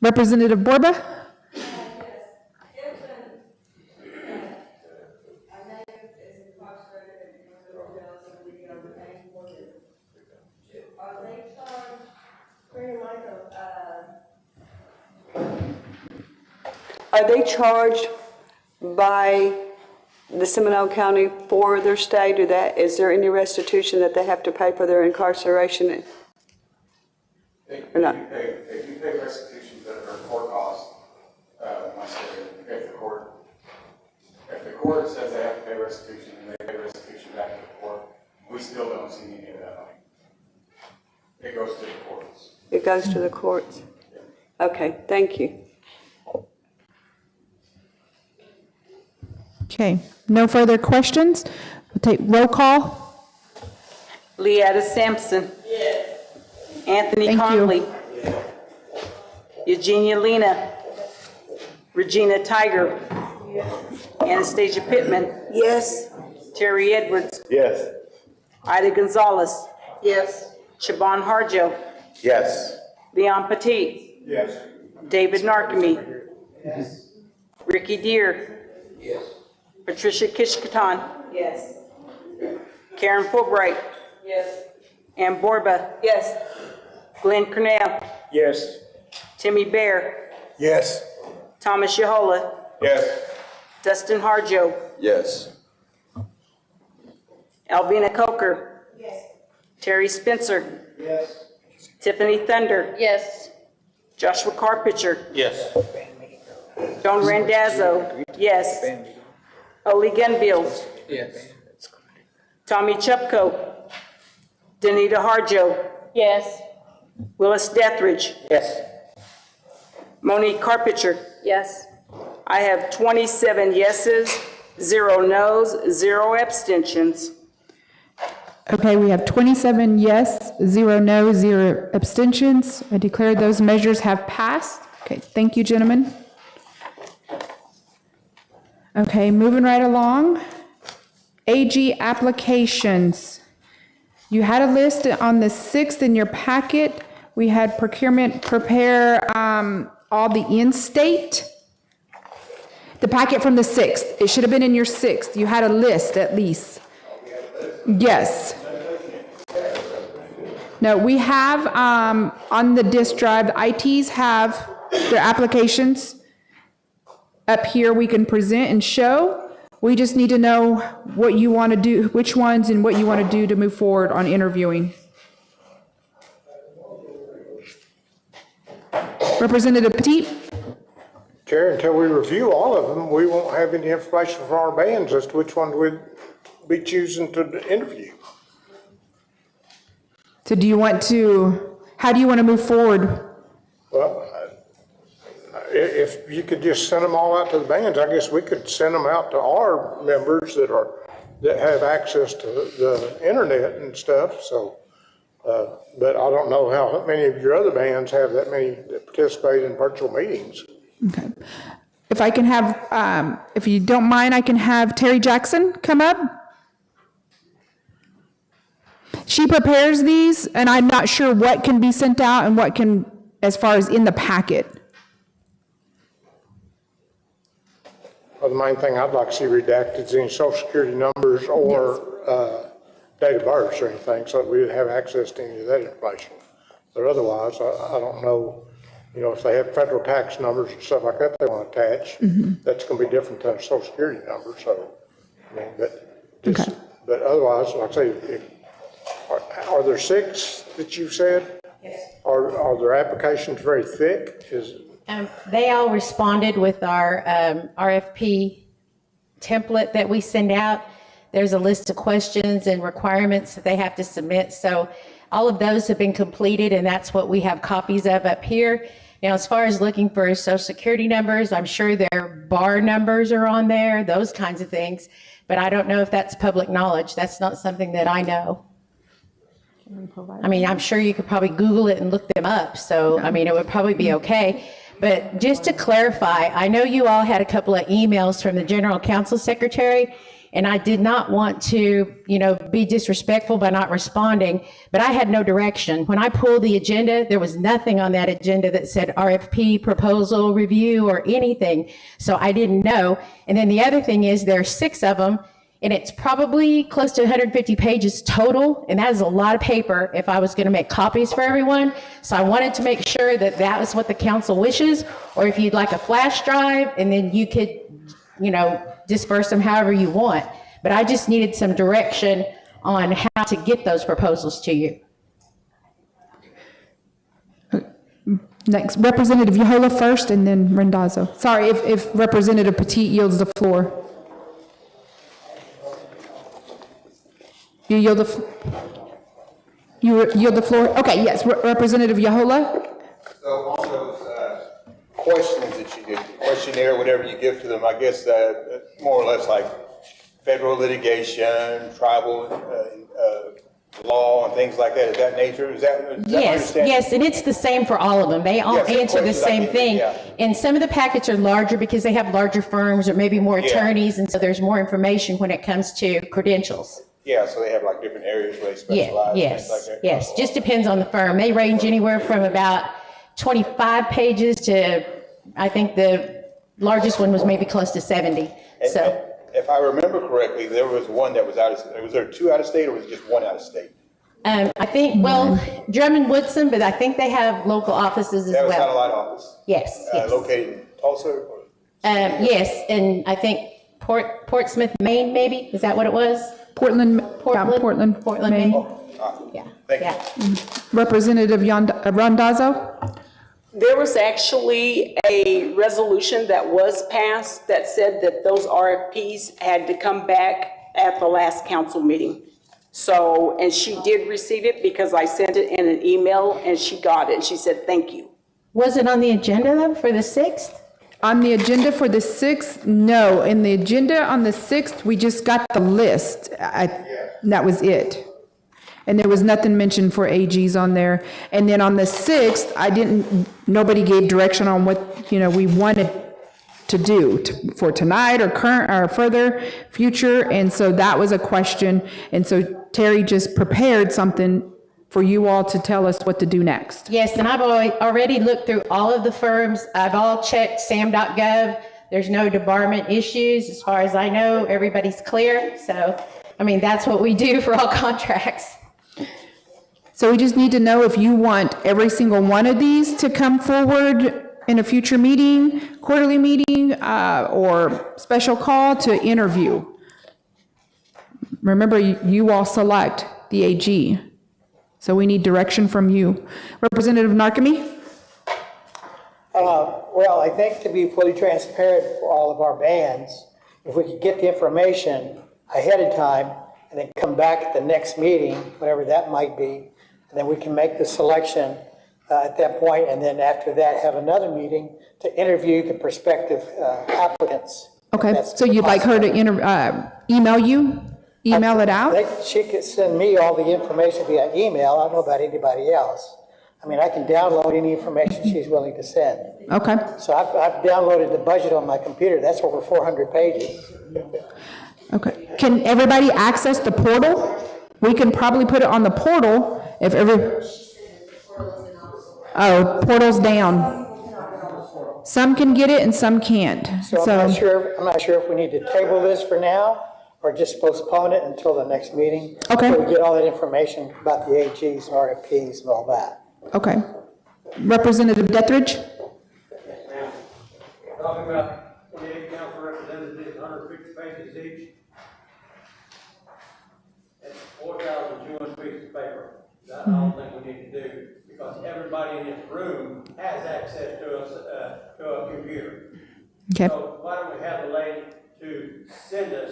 Representative Borba? Are they charged by the Seminole County for their stay? Is there any restitution that they have to pay for their incarceration? Or not? They do pay restitution that are court costs. If the court says they have to pay restitution and they pay restitution back to the court, we still don't see any of that money. It goes to the courts. It goes to the courts? Okay, thank you. Okay, no further questions? We'll take roll call. Leetta Sampson. Yes. Anthony Thank you. Conley. Eugenia Lena. Regina Tiger. Anastasia Pittman. Yes. Terry Edwards. Yes. Ida Gonzalez. Yes. Siobhan Harjo. Yes. Leon Petit. Yes. David Narkamy. Yes. Ricky Deer. Yes. Patricia Kishkatan. Yes. Karen Fulbright. Yes. Ann Borba. Yes. Glenn Cornell. Yes. Timmy Bear. Yes. Thomas Yahola. Yes. Dustin Harjo. Yes. Alvina Coker. Yes. Terry Spencer. Yes. Tiffany Thunder. Yes. Joshua Carpenter. Yes. Joan Randazzo. Yes. Oli Gunbills. Yes. Tommy Chupko. Danita Harjo. Yes. Willis Dethridge. Yes. Monique Carpenter. Yes. I have 27 yeses, 0 noes, 0 abstentions. Okay, we have 27 yes, 0 no, 0 abstentions. I declare those measures have passed. Okay, thank you, gentlemen. Okay, moving right along. AG applications. You had a list on the 6th in your packet. We had procurement prepare all the in-state. The packet from the 6th. It should have been in your 6th. You had a list at least. Yes. No, we have on the disk drive, the ITs have their applications up here we can present and show. We just need to know what you want to do, which ones and what you want to do to move forward on interviewing. Representative Petit? Chair, until we review all of them, we won't have any information from our bands as to which ones we'd be choosing to interview. So how do you want to move forward? Well, if you could just send them all out to the bands, I guess we could send them out to our members that have access to the internet and stuff, so. But I don't know how many of your other bands have that many that participate in virtual meetings. Okay. If I can have, if you don't mind, I can have Terry Jackson come up. She prepares these, and I'm not sure what can be sent out and what can, as far as in the packet. Well, the main thing I'd like to see redacted is any social security numbers or date of birth or anything, so that we would have access to any of that information. But otherwise, I don't know, if they have federal tax numbers and stuff like that they want to attach, that's going to be different than a social security number, so, but otherwise, like I say, are there 6 that you've said? Yes. Are their applications very thick? They all responded with our RFP template that we send out. There's a list of questions and requirements that they have to submit. So all of those have been completed, and that's what we have copies of up here. Now, as far as looking for social security numbers, I'm sure their bar numbers are on there, those kinds of things. But I don't know if that's public knowledge. That's not something that I know. I mean, I'm sure you could probably Google it and look them up. So, I mean, it would probably be okay. But just to clarify, I know you all had a couple of emails from the General Counsel Secretary, and I did not want to, be disrespectful by not responding, but I had no direction. When I pulled the agenda, there was nothing on that agenda that said RFP, proposal, review, or anything. So I didn't know. And then the other thing is there are 6 of them, and it's probably close to 150 pages total, and that is a lot of paper if I was going to make copies for everyone. So I wanted to make sure that that was what the council wishes, or if you'd like a flash drive, and then you could, disperse them however you want. But I just needed some direction on how to get those proposals to you. Next, Representative Yohola first, and then Randazzo. Sorry, if Representative Petit yields the floor. You yield the floor? Okay, yes, Representative Yohola. So on those questions that you get, the questionnaire, whatever you give to them, I guess more or less like federal litigation, tribal law, and things like that of that nature. Is that Yes, and it's the same for all of them. They all answer the same thing. And some of the packets are larger because they have larger firms or maybe more attorneys, and so there's more information when it comes to credentials. Yeah, so they have like different areas where they specialize. Yes, things like that. yes. Just depends on the firm. They range anywhere from about 25 pages to, I think the largest one was maybe close to 70. So, if I remember correctly, there was one that was out of state. Was there 2 out of state, or was it just 1 out of state? I think, Drummond Woodson, but I think they have local offices as well. That was satellite office. Yes, yes. Located in Tulsa? Yes, and I think Portsmouth, Maine, maybe? Is that what it was? Portland, Maine. Yeah. Thank you. Representative Randazzo. There was actually a resolution that was passed that said that those RFPs had to come back at the last council meeting. So, and she did receive it because I sent it in an email and she got it. She said, thank you. Was it on the agenda though for the 6th? On the agenda for the 6th, no. In the agenda on the 6th, we just got the list. That was it. And there was nothing mentioned for AGs on there. And then on the 6th, nobody gave direction on what, we wanted to do for tonight or current or further future. And so that was a question. And so Terry just prepared something for you all to tell us what to do next. Yes, and I've already looked through all of the firms. I've all checked SAM.gov. There's no debarment issues. As far as I know, everybody's clear. So, that's what we do for all contracts. So we just need to know if you want every single one of these to come forward in a future meeting, quarterly meeting, or special call to interview. Remember, you all select the AG. So we need direction from you. Representative Narkemy? Well, I think to be fully transparent for all of our bands, if we could get the information ahead of time, come back at the next meeting, whatever that might be, and then we can make the selection at that point, and then after that, have another meeting to interview the prospective applicants. Okay, so you'd like her to email you? Email it out? She could send me all the information via email. I don't know about anybody else. I mean, I can download any information she's willing to send. Okay. So I've downloaded the budget on my computer. That's over 400 pages. Okay. Can everybody access the portal? We can probably put it on the portal if oh, portal's down. Some can get it and some can't. So I'm not sure if we need to table this for now or just postpone it until the next meeting. Okay. So we get all that information about the AGs and RFPs and all that. Okay. Representative Dethridge? Talking about 28 council representatives, 150 pages each. That's 4,200 pieces of paper. That I don't think we need to do, because everybody in this room has access to a computer. Okay. So why don't we have the lady to send us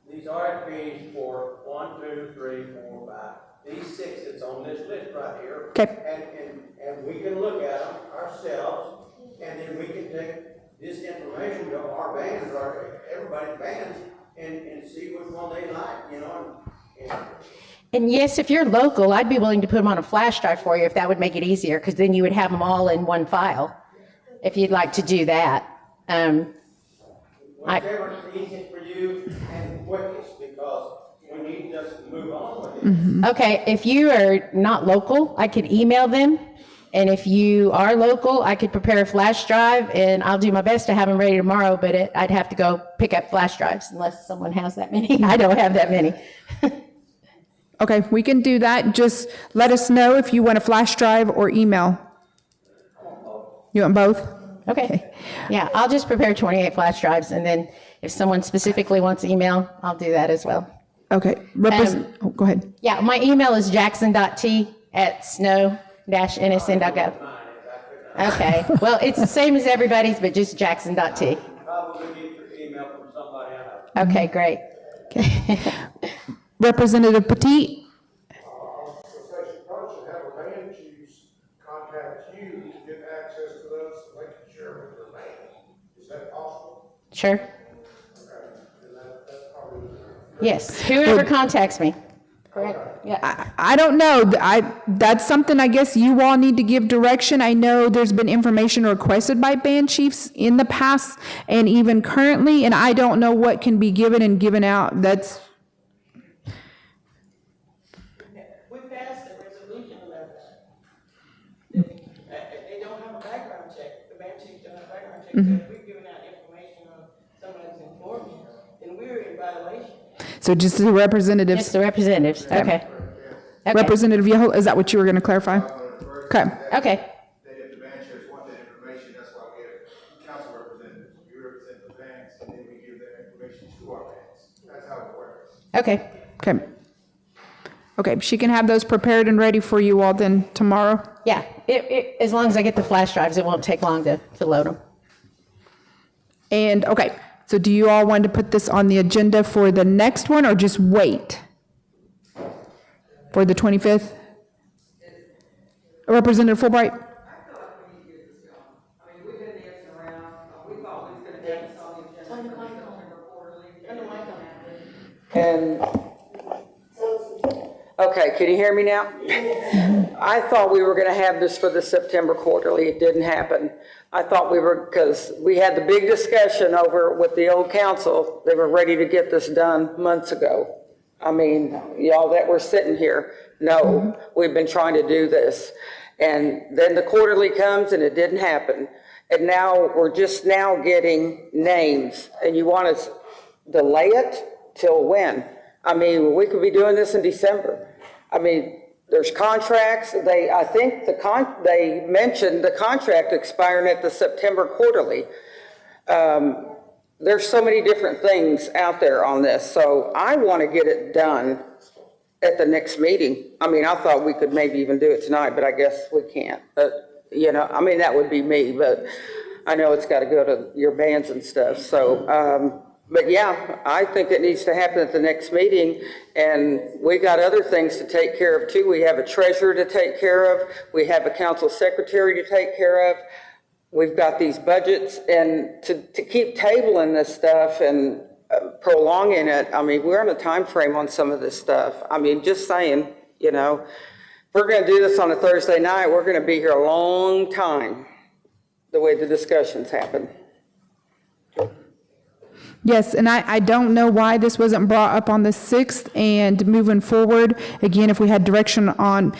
these RFPs for 1, 2, 3, 4, 5. These 6 that's on this list right here. Okay. And we can look at them ourselves, and then we can take this information to our bands, or everybody's bands, and see which one they like, you know. And yes, if you're local, I'd be willing to put them on a flash drive for you if that would make it easier, because then you would have them all in one file, if you'd like to do that. Whichever's easiest for you and quickest, because we need just to move on with it. Okay, if you are not local, I could email them. And if you are local, I could prepare a flash drive, and I'll do my best to have them ready tomorrow, but I'd have to go pick up flash drives unless someone has that many. I don't have that many. Okay, we can do that. Just let us know if you want a flash drive or email. You want both? Okay. Yeah, I'll just prepare 28 flash drives, and then if someone specifically wants email, I'll do that as well. Okay. Go ahead. Yeah, my email is jackson.t@snow-nsn.gov. Okay, well, it's the same as everybody's, but just jackson.t. Probably get your email from somebody I know. Okay, great. Representative Petit? Contact you to get access to those, so they can share with their band. Is that possible? Sure. Yes, whoever contacts me. Correct. Yeah. I don't know. That's something I guess you all need to give direction. I know there's been information requested by band chiefs in the past and even currently, and I don't know what can be given and given out. That's. We passed a resolution about that. They don't have a background check, the band chiefs don't have a background check, because we're giving out information on somebody's informant, and we're in violation. So just the representatives? Just the representatives, okay. Representative Yehola, is that what you were going to clarify? Okay. Okay. That if the band chairs want that information, that's why we have council representatives. We represent the bands, and then we give that information to our bands. That's how it works. Okay. Okay. Okay, she can have those prepared and ready for you all then tomorrow? Yeah, as long as I get the flash drives, it won't take long to load them. And, okay, so do you all want to put this on the agenda for the next one or just wait? For the 25th? Representative Fulbright? And, okay, can you hear me now? I thought we were going to have this for the September quarterly. It didn't happen. I thought we were, because we had the big discussion over with the old council. They were ready to get this done months ago. I mean, y'all that were sitting here know we've been trying to do this. And then the quarterly comes and it didn't happen. And now we're just now getting names. And you want to delay it till when? I mean, we could be doing this in December. I mean, there's contracts. I think they mentioned the contract expiring at the September quarterly. There's so many different things out there on this. So I want to get it done at the next meeting. I mean, I thought we could maybe even do it tonight, but I guess we can't. But, you know, I mean, that would be me, but I know it's got to go to your bands and stuff. So But yeah, I think it needs to happen at the next meeting, and we got other things to take care of too. We have a treasurer to take care of, we have a council secretary to take care of, we've got these budgets, and to keep tabling this stuff and prolonging it, I mean, we're on a time frame on some of this stuff. I mean, just saying, you know, if we're gonna do this on a Thursday night, we're gonna be here a long time, the way the discussions happen. Yes, and I don't know why this wasn't brought up on the 6th, and moving forward, again, if we had direction on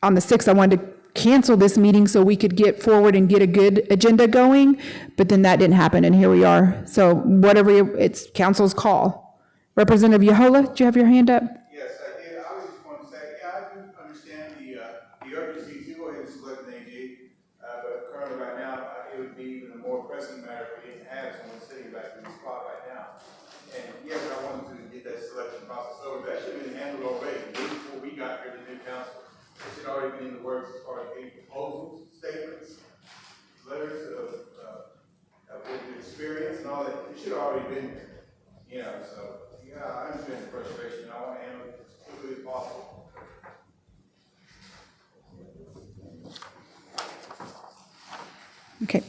the 6th, I wanted to cancel this meeting so we could get forward and get a good agenda going, but then that didn't happen, and here we are. So whatever, it's council's call. Representative Yahola, do you have your hand up? Yes, I did. I was just going to say, yeah, I do understand the urgency to go ahead and select an AG, but currently right now, it would be even a more pressing matter if we didn't have someone sitting back in the spot right now. And yes, I wanted to get that selection process over. That should have been handled already, way before we got here to the new council. It should already be in the works as far as any proposals, statements, letters of the experience and all that. It should have already been there, you know, so. Yeah, I understand the frustration. I want to handle it as quickly as possible. Okay.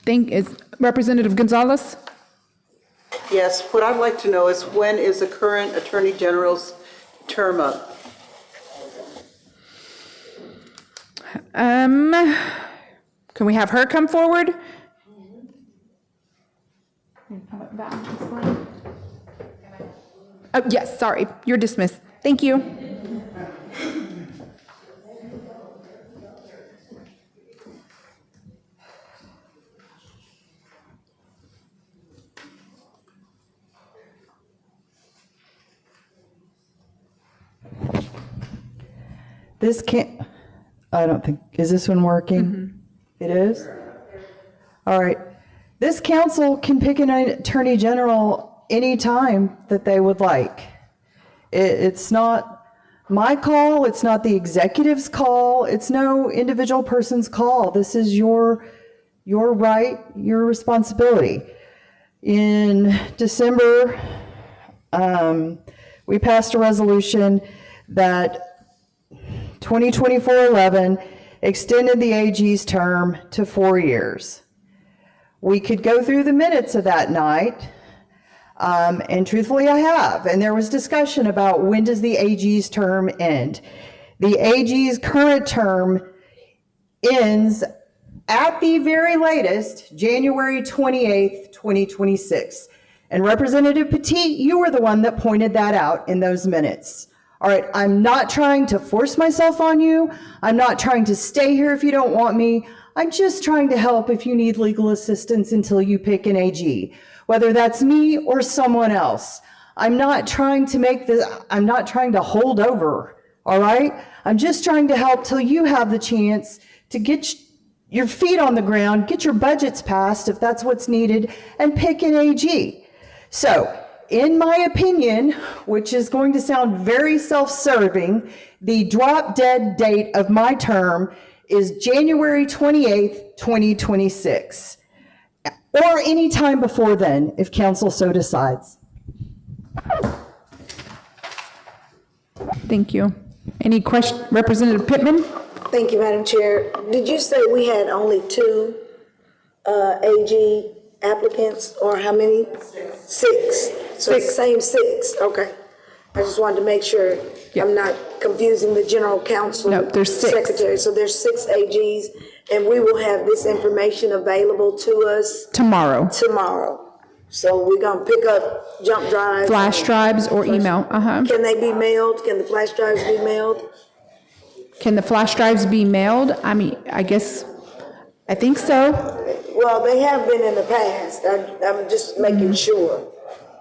Is Representative Gonzalez? Yes, what I'd like to know is when is the current Attorney General's term up? Can we have her come forward? Oh, yes, sorry, you're dismissed. Thank you. This can't, I don't think, is this one working? It is? All right. This council can pick an attorney general anytime that they would like. It's not my call, it's not the executive's call, it's no individual person's call. This is your right, your responsibility. In December, we passed a resolution that 2024-11 extended the AG's term to 4 years. We could go through the minutes of that night, and truthfully I have, and there was discussion about when does the AG's term end. The AG's current term ends at the very latest, January 28th, 2026. And Representative Petit, you were the one that pointed that out in those minutes. All right, I'm not trying to force myself on you. I'm not trying to stay here if you don't want me. I'm just trying to help if you need legal assistance until you pick an AG, whether that's me or someone else. I'm not trying to hold over, all right? I'm just trying to help till you have the chance to get your feet on the ground, get your budgets passed if that's what's needed, and pick an AG. So, in my opinion, which is going to sound very self-serving, the drop-dead date of my term is January 28th, 2026, or any time before then, if council so decides. Thank you. Any question, Representative Pittman? Thank you, Madam Chair. Did you say we had only 2 AG applicants, or how many? 6. So it's the same 6, okay. I just wanted to make sure I'm not confusing the general counsel. No, there's 6. Secretary, so there's 6 AGs, and we will have this information available to us? Tomorrow. So we're gonna pick up jump drives? Flash drives or email, Can they be mailed? Can the flash drives be mailed? Can the flash drives be mailed? I mean, I think so. Well, they have been in the past. I'm just making sure.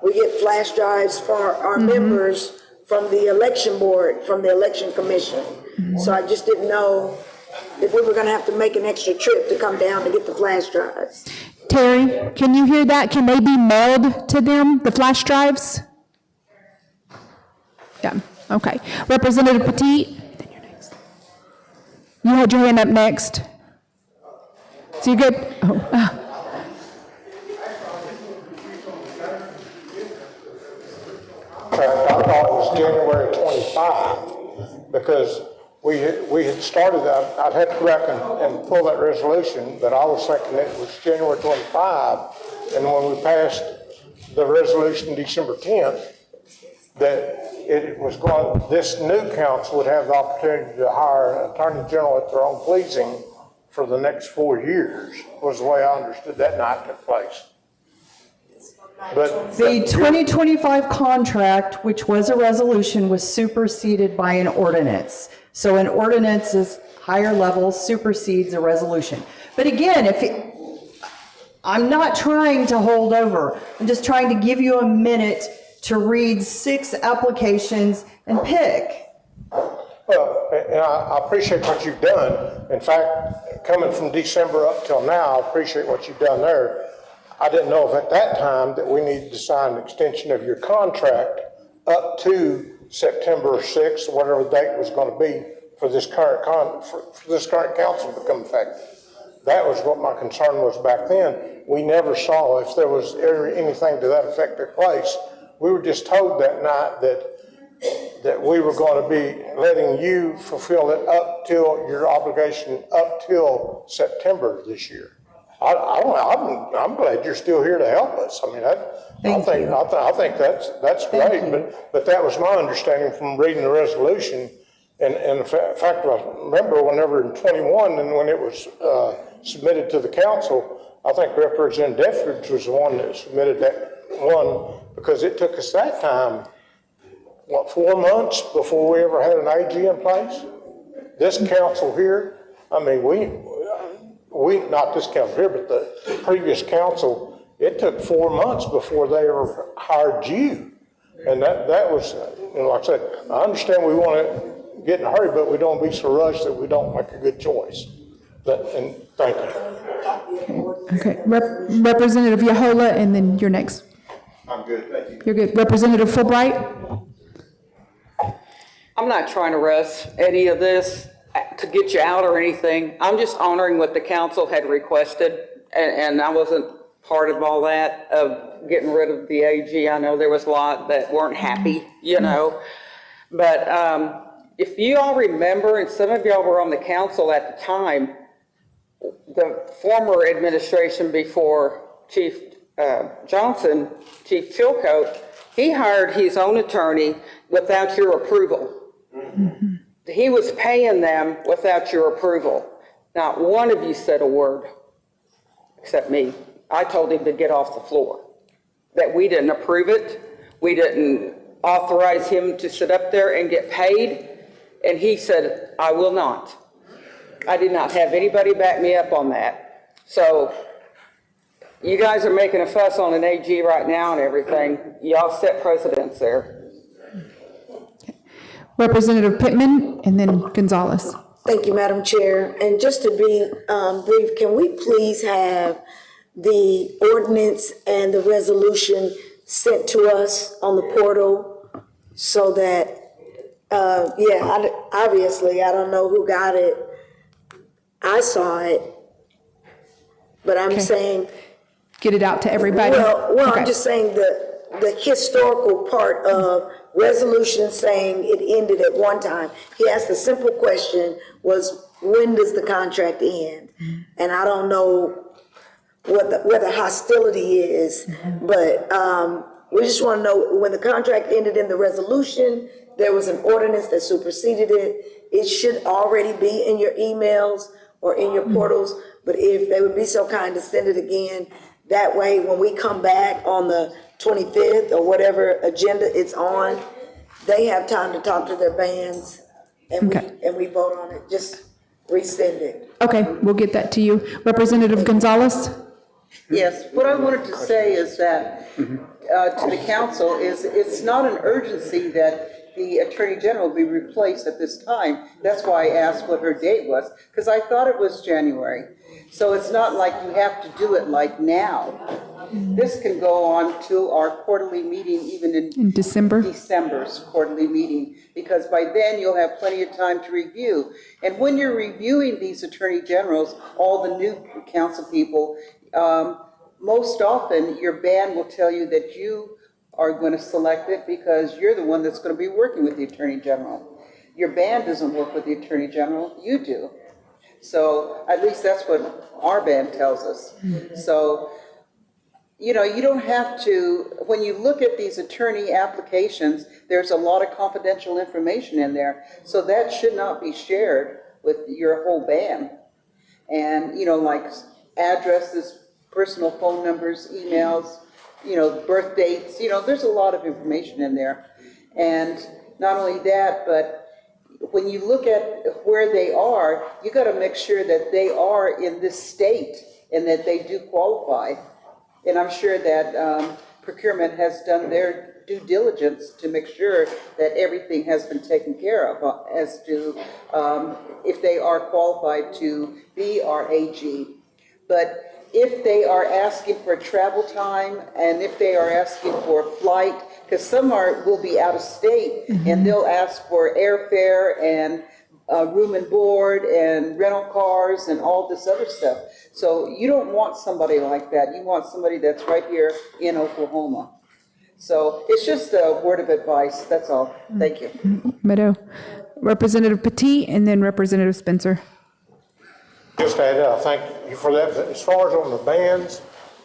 We get flash drives for our members from the election board, from the election commission. So I just didn't know if we were gonna have to make an extra trip to come down to get the flash drives. Terry, can you hear that? Can they be mailed to them, the flash drives? Yeah, okay. Representative Petit? You had your hand up next. So you're good? Oh. January 25, because we had started, I'd have to go back and pull that resolution, but I was thinking it was January 25, and when we passed the resolution December 10th, that it was going, this new council would have the opportunity to hire an attorney general at their own pleasing for the next 4 years, was the way I understood that night took place. But The 2025 contract, which was a resolution, was superseded by an ordinance. So an ordinance is higher level, supersedes a resolution. But again, I'm not trying to hold over. I'm just trying to give you a minute to read 6 applications and pick. Well, and I appreciate what you've done. In fact, coming from December up till now, I appreciate what you've done there. I didn't know if at that time that we needed to sign an extension of your contract up to September 6th, whatever the date was going to be for this current council to become effective. That was what my concern was back then. We never saw if there was anything to that effect took place. We were just told that night that we were going to be letting you fulfill it up till your obligation up till September this year. I'm glad you're still here to help us. I mean, I think that's great. But that was my understanding from reading the resolution. And in fact, I remember whenever in 21 and when it was submitted to the council, I think Representative Deffridge was the one that submitted that one, because it took us that time, 4 months before we ever had an AG in place. This council here, I mean, we not this council here, but the previous council, it took 4 months before they ever hired you. And that was, like I said, I understand we want to get in a hurry, but we don't be so rushed that we don't make a good choice. And thank you. Okay, Representative Yahola, and then you're next. I'm good, thank you. You're good. Representative Fulbright? I'm not trying to rush any of this to get you out or anything. I'm just honoring what the council had requested, and I wasn't part of all that, of getting rid of the AG. I know there was a lot that weren't happy, But if you all remember, and some of y'all were on the council at the time, the former administration before Chief Johnson, Chief Chilcote, he hired his own attorney without your approval. Mm-hmm. He was paying them without your approval. Not one of you said a word, except me. I told him to get off the floor, that we didn't approve it. We didn't authorize him to sit up there and get paid. And he said, I will not. I did not have anybody back me up on that. So you guys are making a fuss on an AG right now and everything. Y'all set precedents there. Representative Pittman, and then Gonzalez. Thank you, Madam Chair. And just to be brief, can we please have the ordinance and the resolution sent to us on the portal so that, obviously, I don't know who got it. I saw it, but I'm saying. Get it out to everybody? Well, okay. I'm just saying the historical part of resolution saying it ended at one time. He asked the simple question was, when does the contract end? And I don't know what the hostility is, but we just want to know when the contract ended in the resolution, there was an ordinance that superseded it. It should already be in your emails or in your portals, but if they would be so kind to send it again, that way when we come back on the 25th or whatever agenda it's on, they have time to talk to their bands and we vote on it. Just resend it. Okay, we'll get that to you. Representative Gonzalez? Yes, what I wanted to say is that to the council is it's not an urgency that the Attorney General be replaced at this time. That's why I asked what her date was, because I thought it was January. So it's not like you have to do it like now. This can go on to our quarterly meeting, even in December? December's quarterly meeting, because by then you'll have plenty of time to review. And when you're reviewing these Attorney Generals, all the new council people, most often your band will tell you that you are going to select it because you're the one that's going to be working with the Attorney General. Your band doesn't work with the Attorney General, you do. So at least that's what our band tells us. So, you know, you don't have to, when you look at these attorney applications, there's a lot of confidential information in there. So that should not be shared with your whole band. And, you know, like addresses, personal phone numbers, emails, you know, birth dates, you know, there's a lot of information in there. And not only that, but when you look at where they are, you got to make sure that they are in this state and that they do qualify. And I'm sure that procurement has done their due diligence to make sure that everything has been taken care of as to if they are qualified to be our AG. But if they are asking for travel time and if they are asking for a flight, because some will be out of state and they'll ask for airfare and room and board and rental cars and all this other stuff. So you don't want somebody like that. You want somebody that's right here in Oklahoma. So it's just a word of advice. That's all. Thank you. Meadow. Representative Petit and then Representative Spencer. Just to add, thank you for that, but as far as on the bands,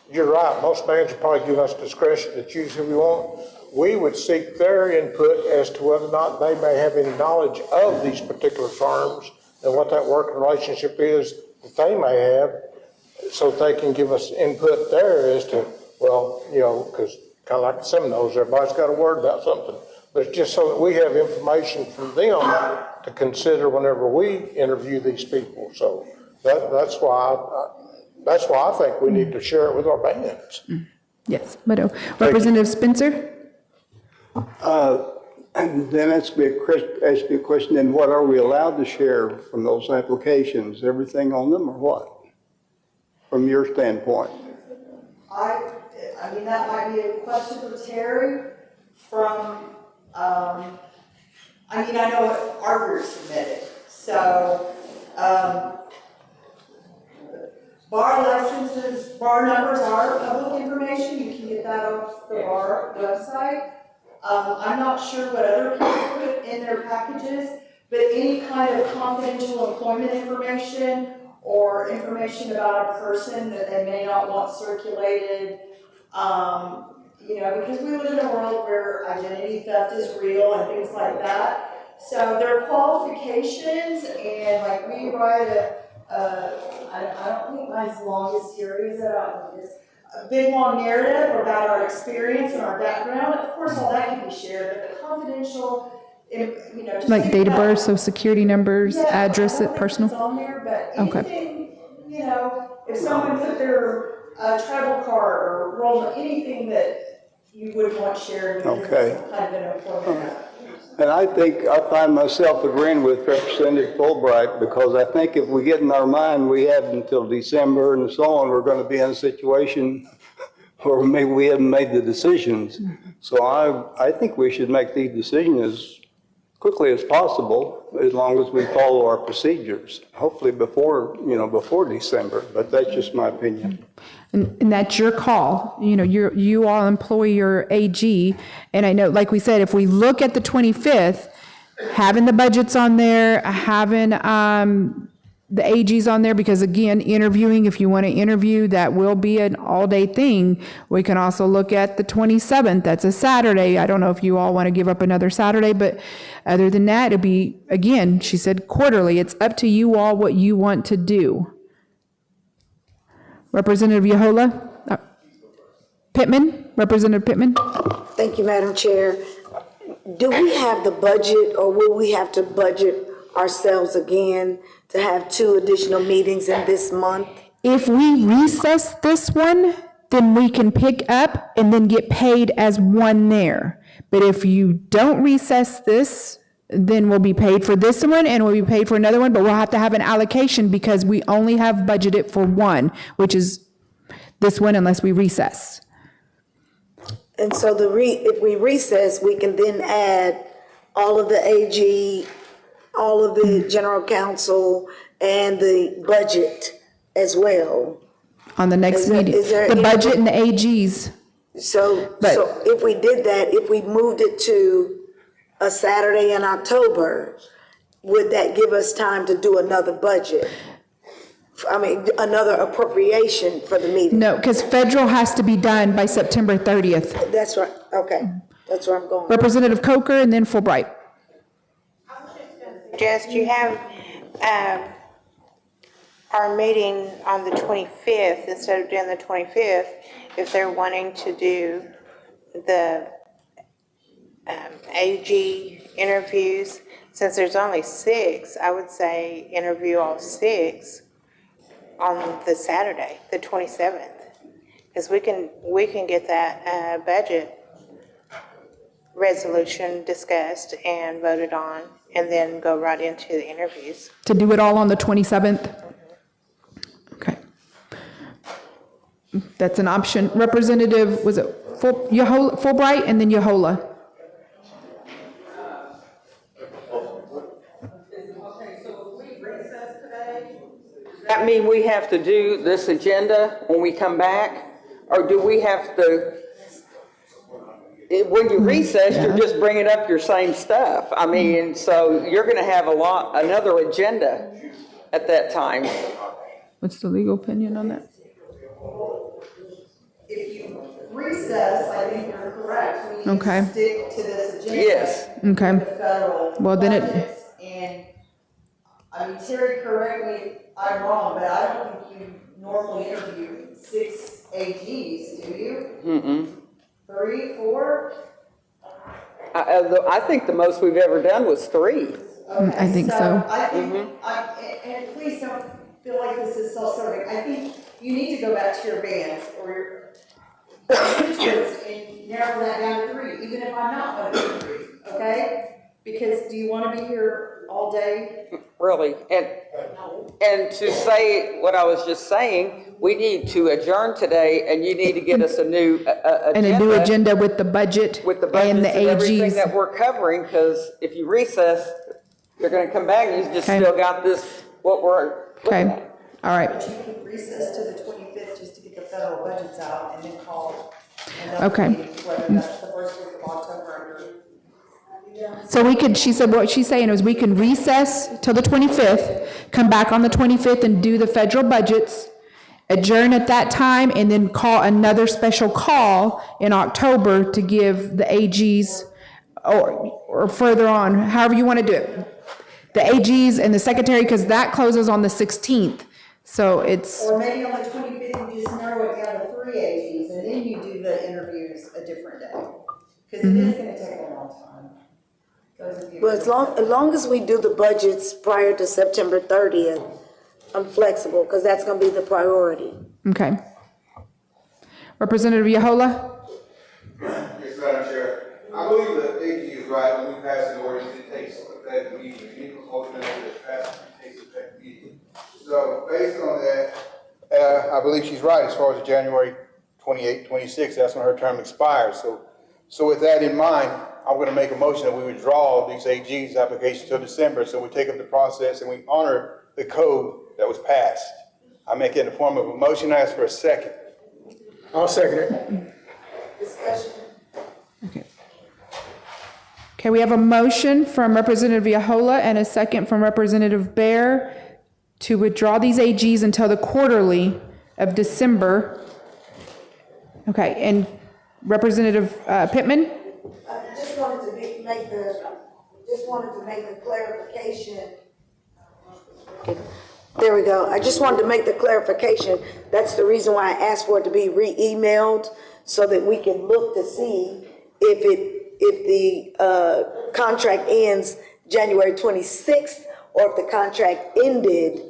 you're right, most bands will probably give us discretion to choose who we want. We would seek their input as to whether or not they may have any knowledge of these particular firms and what that working relationship is that they may have, so that they can give us input there as to, well, you know, because kind of like the Seminoles, everybody's got a word about something. But it's just so that we have information from them to consider whenever we interview these people. So that's why I think we need to share it with our bands. Yes, Meadow. Representative Spencer? And then ask me a question, then what are we allowed to share from those applications? Everything on them or what? From your standpoint? I mean, that might be a question for Terry from, I mean, I know what our group submitted. So, bar licenses, bar numbers are public information. You can get that off the bar website. I'm not sure what other people put in their packages, but any kind of confidential employment information or information about a person that they may not want circulated, you know, because we live in a world where identity theft is real and things like that. So there are qualifications, and like we write I don't think mine's long as here is a big long narrative about our experience and our background. Of course, all that can be shared, but the confidential, you know, just Like date of birth, social security numbers, yeah, address, I don't think personal? it's on there, but Okay. anything, you know, if someone put their travel card or roll, anything that you would want shared because Okay. it's kind of an employment. And I think I find myself agreeing with Representative Fulbright, because I think if we get in our mind we have until December and so on, we're going to be in a situation where maybe we haven't made the decisions. So I think we should make these decisions as quickly as possible, as long as we follow our procedures, hopefully before December, but that's just my opinion. And that's your call. You know, you all employ your AG. And I know, like we said, if we look at the 25th, having the budgets on there, having the AGs on there, because again, interviewing, if you want to interview, that will be an all-day thing. We can also look at the 27th. That's a Saturday. I don't know if you all want to give up another Saturday, but other than that, it'd be, again, she said quarterly. It's up to you all what you want to do. Representative Yahola? Pittman? Representative Pittman? Thank you, Madam Chair. Do we have the budget, or will we have to budget ourselves again to have 2 additional meetings in this month? If we recess this one, then we can pick up and then get paid as one there. But if you don't recess this, then we'll be paid for this one and we'll be paid for another one, but we'll have to have an allocation because we only have budgeted for one, which is this one, unless we recess. And so if we recess, we can then add all of the AG, all of the general counsel, and the budget as well. On the next meeting. Is there The any- budget and the AGs So But- if we did that, if we moved it to a Saturday in October, would that give us time to do another budget? I mean, another appropriation for the meeting? No, because federal has to be done by September 30th. That's right, okay, that's where I'm going. Representative Coker and then Fulbright. Just, you have, our meeting on the 25th, instead of doing the 25th, if they're wanting to do the AG interviews, since there's only 6, I would say interview all 6 on the Saturday, the 27th. Because we can get that budget resolution discussed and voted on, and then go right into the interviews. To do it all on the 27th? Okay. That's an option. Representative, was it Fulbright and then Yohola? Does that mean we have to do this agenda when we come back? Or do we have to, when you recess, you're just bringing up your same stuff. I mean, so you're going to have another agenda at that time. What's the legal opinion on that? If you recess, I think you're correct. We need Okay. to stick to this agenda. Yes. Okay. The federal Well, then it- budgets. And, I mean, Terry, correct me if I'm wrong, but I don't think you normally interview 6 AGs, do you? Mm-mm. 3, 4? I think the most we've ever done was 3. I think so. I think, and please don't feel like this is self-serving. I think you need to go back to your bands or your constituents and narrow that down to 3, even if I'm not one of the 3, okay? Because do you want to be here all day? Really. And to say what I was just saying, we need to adjourn today, and you need to get us a new agenda. And a new agenda with the budget With the budgets and and the everything AGs. that we're covering, because if you recess, you're gonna come back and you just Okay. still got this, what we're looking Okay, at. all right. But you could recess to the 25th just to get the federal budgets out and then call another Okay. meeting, whether that's the first week of October or So we could, she said, what she's saying is we can recess till the 25th, come back on the 25th and do the federal budgets, adjourn at that time, and then call another special call in October to give the AGs, or further on, however you want to do it. The AGs and the secretary, because that closes on the 16th. So it's, Or maybe on the 25th, you just narrow it down to 3 AGs, and then you do the interviews a different day. Because it is gonna take a long time. Those of you- Well, as long as we do the budgets prior to September 30th, I'm flexible, because that's gonna be the priority. okay. Representative Yohola? Yes, Madam Chair. I believe that AG is right. When we pass the ordinance, it takes effect immediately. Any promotion that is passed, it takes effect immediately. So based on that, I believe she's right as far as the January 28, 26, that's when her term expires. So with that in mind, I'm going to make a motion that we withdraw these AG's applications till December, so we take up the process and we honor the code that was passed. I make it in the form of a motion. I ask for a second. I'll second it. Discussion. Okay, we have a motion from Representative Yohola and a second from Representative Bear to withdraw these AGs until the quarterly of December. Okay, and Representative Pittman? I just wanted to make the clarification. There we go. I just wanted to make the clarification. That's the reason why I asked for it to be re-emailed, so that we can look to see if the contract ends January 26th, or if the contract ended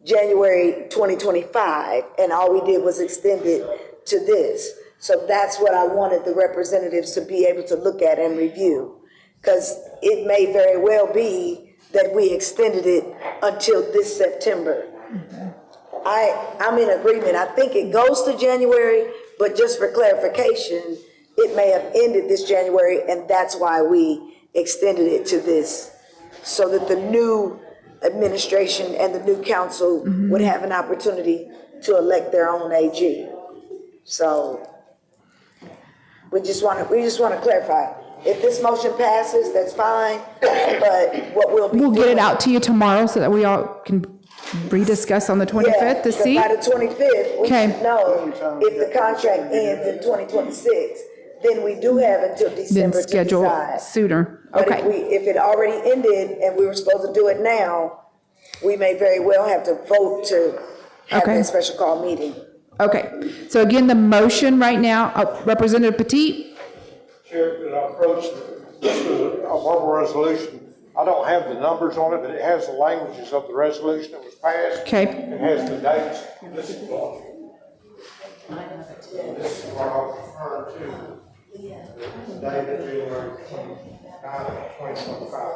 January 2025, and all we did was extend it to this. So that's what I wanted the representatives to be able to look at and review, because it may very well be that we extended it until this September. I'm in agreement. I think it goes to January, but just for clarification, it may have ended this January, and that's why we extended it to this, so that the new administration and the new council would have an opportunity to elect their own AG. So We just want to clarify. If this motion passes, that's fine, but what we'll be We'll get it doing- out to you tomorrow so that we all can rediscuss on the 25th to Yeah, see. by the 25th, we Okay. should know if the contract ends in 2026, then we do have until Then December to schedule decide. sooner. But Okay. if it already ended and we were supposed to do it now, we may very well have to vote to have Okay. that special call meeting. Okay, so again, the motion right now, Representative Petit? Chair, could I approach, this is a verbal resolution. I don't have the numbers on it, but it has the languages of the resolution that was passed. Okay. It has the dates. This is what I was referring to. The date of January 29, 2025.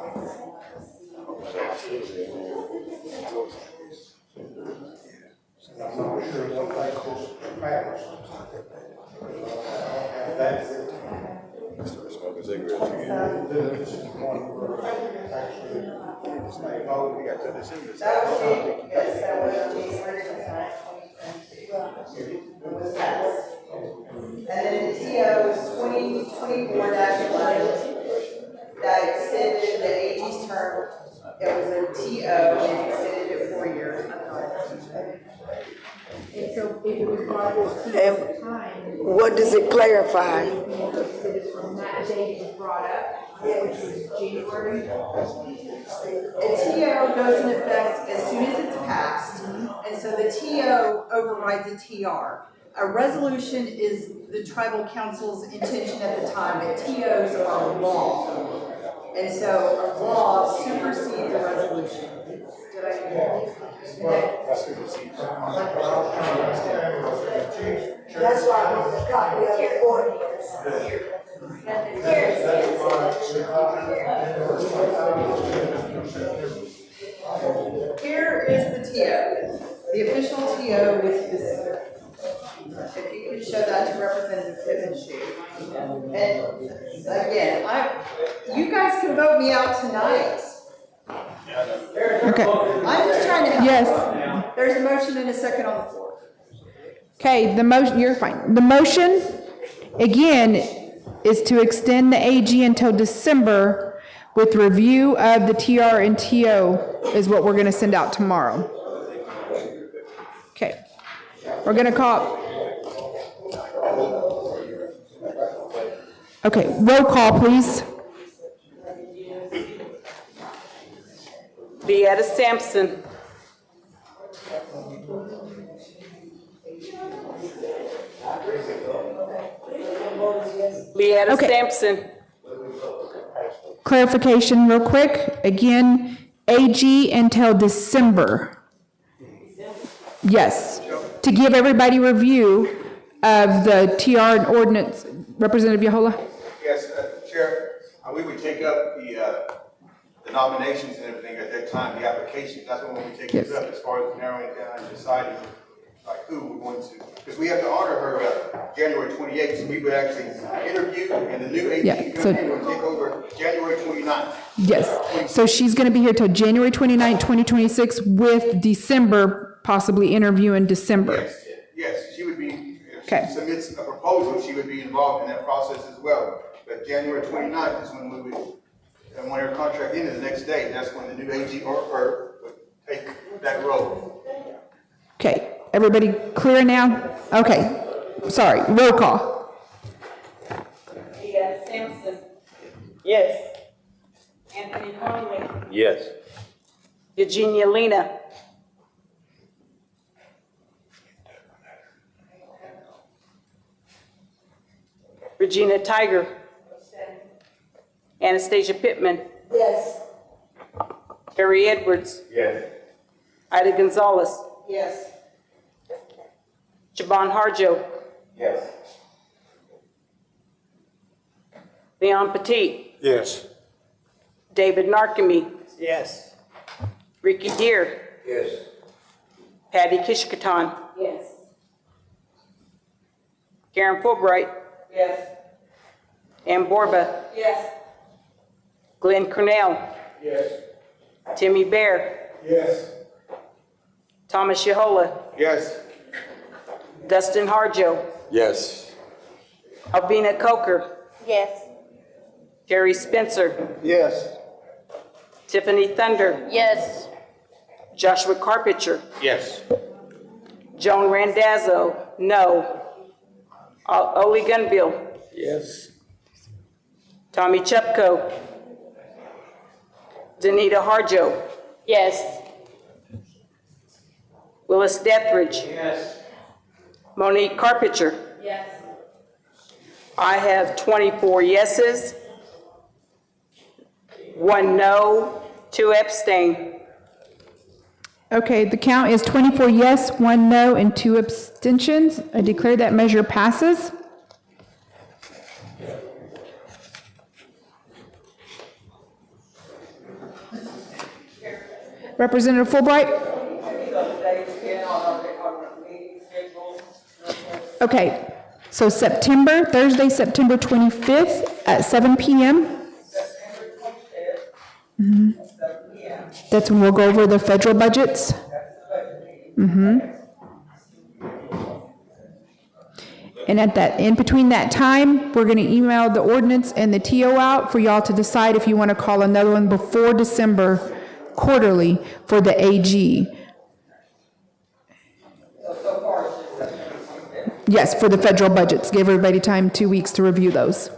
And I'm not sure what date this passed. I don't have that. Smoking cigarettes again. This is one where actually, We got to December. That would be, yes, that would be was passed. And then the TO was 2024-11 that extended the AG's term. It was a TO and extended it 4 years. And so if it was brought up And what does it clarify? from that date it was brought up, which was January. A TO goes in effect as soon as it's passed, and so the TO overrides a TR. A resolution is the tribal council's intention at the time, but TOs are law. And so a law supersedes a resolution. Did I? That's why I want a copy of the ordinance. Here is the TO, the official TO with this. If you could show that to Representative Pittman. And again, you guys can vote me out tonight. Okay. I'm just trying to help. Yes. There's a motion and a second on the floor. Okay, the motion, you're fine. The motion, again, is to extend the AG until December with review of the TR and TO is what we're gonna send out tomorrow. Okay, we're gonna call. Okay, roll call, please. Leetta Sampson. Leetta Okay. Sampson. Clarification real quick. Again, AG until December. Yes, to give everybody review of the TR and ordinance. Representative Yahola? Yes, Chair, we would take up the nominations and everything at that time, the applications, that's when we take this Yes. up as far as narrowing it down and deciding like who we want to, because we have to honor her January 28th, so we would actually interview and the new AG Yeah, so- company would take over January 29th. Yes, so she's going to be here till January 29, 2026 with December, possibly interview in December. Yes, yes, she would be, if Okay. she submits a proposal, she would be involved in that process as well. But January 29th is when we would, and when her contract ended the next day, that's when the new AG or her would take that role. Okay, everybody clear now? Okay, sorry, roll call. Leetta Sampson. Yes. Anthony Conley. Yes. Eugenia Lena. Regina Tiger. Anastasia Pittman. Yes. Harry Edwards. Yes. Ida Gonzalez. Yes. Jabon Harjo. Yes. Leon Petit. Yes. David Narkemy. Yes. Ricky Deer. Yes. Patty Kishkatan. Yes. Karen Fulbright. Yes. Ann Borba. Yes. Glenn Cornell. Yes. Timmy Bear. Yes. Thomas Yahola. Yes. Dustin Harjo. Yes. Alvina Coker, Yes. Jerry Spencer, Yes. Tiffany Thunder, Yes. Joshua Carpenter, Yes. Joan Randazzo, no. Ole Gunville, Yes. Tommy Chupko, Danita Harjo, Yes. Willis Dethridge, Yes. Monique Carpenter. Yes. I have 24 yeses, 1 no, 2 abstain. Okay, the count is 24 yes, 1 no, and 2 abstentions. I declare that measure passes. Representative Fulbright? Okay, so Thursday, September 25th at 7 p.m. Mhm. That's when we'll go over the federal budgets. And in between that time, we're going to email the ordinance and the TO out for y'all to decide if you want to call another one before December quarterly for the AG. Yes, for the federal budgets. Give everybody time, 2 weeks to review those.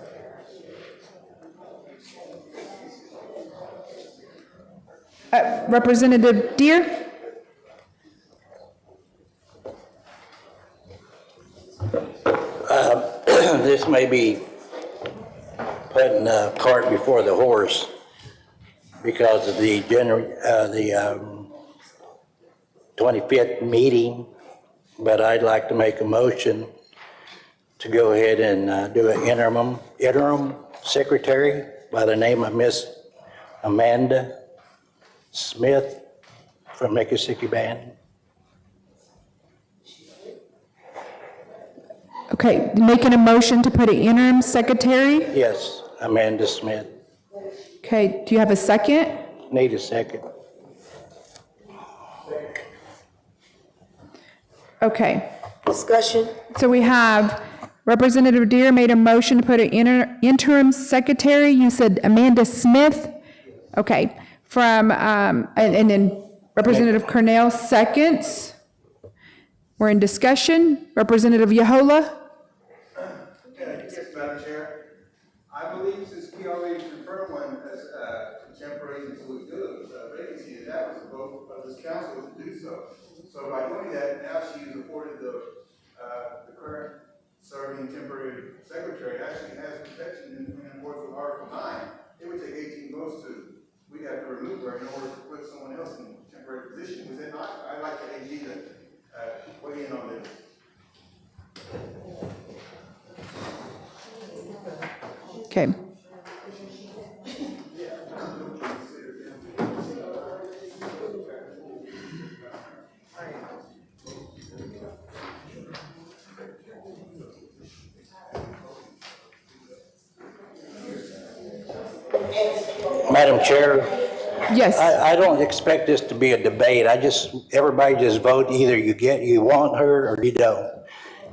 Representative Deere? This may be putting the cart before the horse because of the 25th meeting, but I'd like to make a motion to go ahead and do an interim secretary by the name of Miss Amanda Smith from Mickasiki Band. Okay, making a motion to put an interim secretary. Yes, Amanda Smith. Okay, do you have a second? Need a second. Okay. Discussion? So we have Representative Deere made a motion to put an interim secretary. You said Amanda Smith. Okay, from, and then Representative Cornell seconds. We're in discussion. Representative Yahola? Yes, Madam Chair. I believe since we already confirmed one as temporary until we fill the vacancy, that was the vote of this council to do so. So by doing that, now she is afforded the current serving temporary secretary actually has protection in accordance with Article 9. It would take 18 votes we'd have to remove her in order to put someone else in a temporary position. Was it not? I'd like the AG to weigh in on this. Okay. Madam Chair? Yes. I don't expect this to be a debate. Everybody just vote, either you want her or you don't.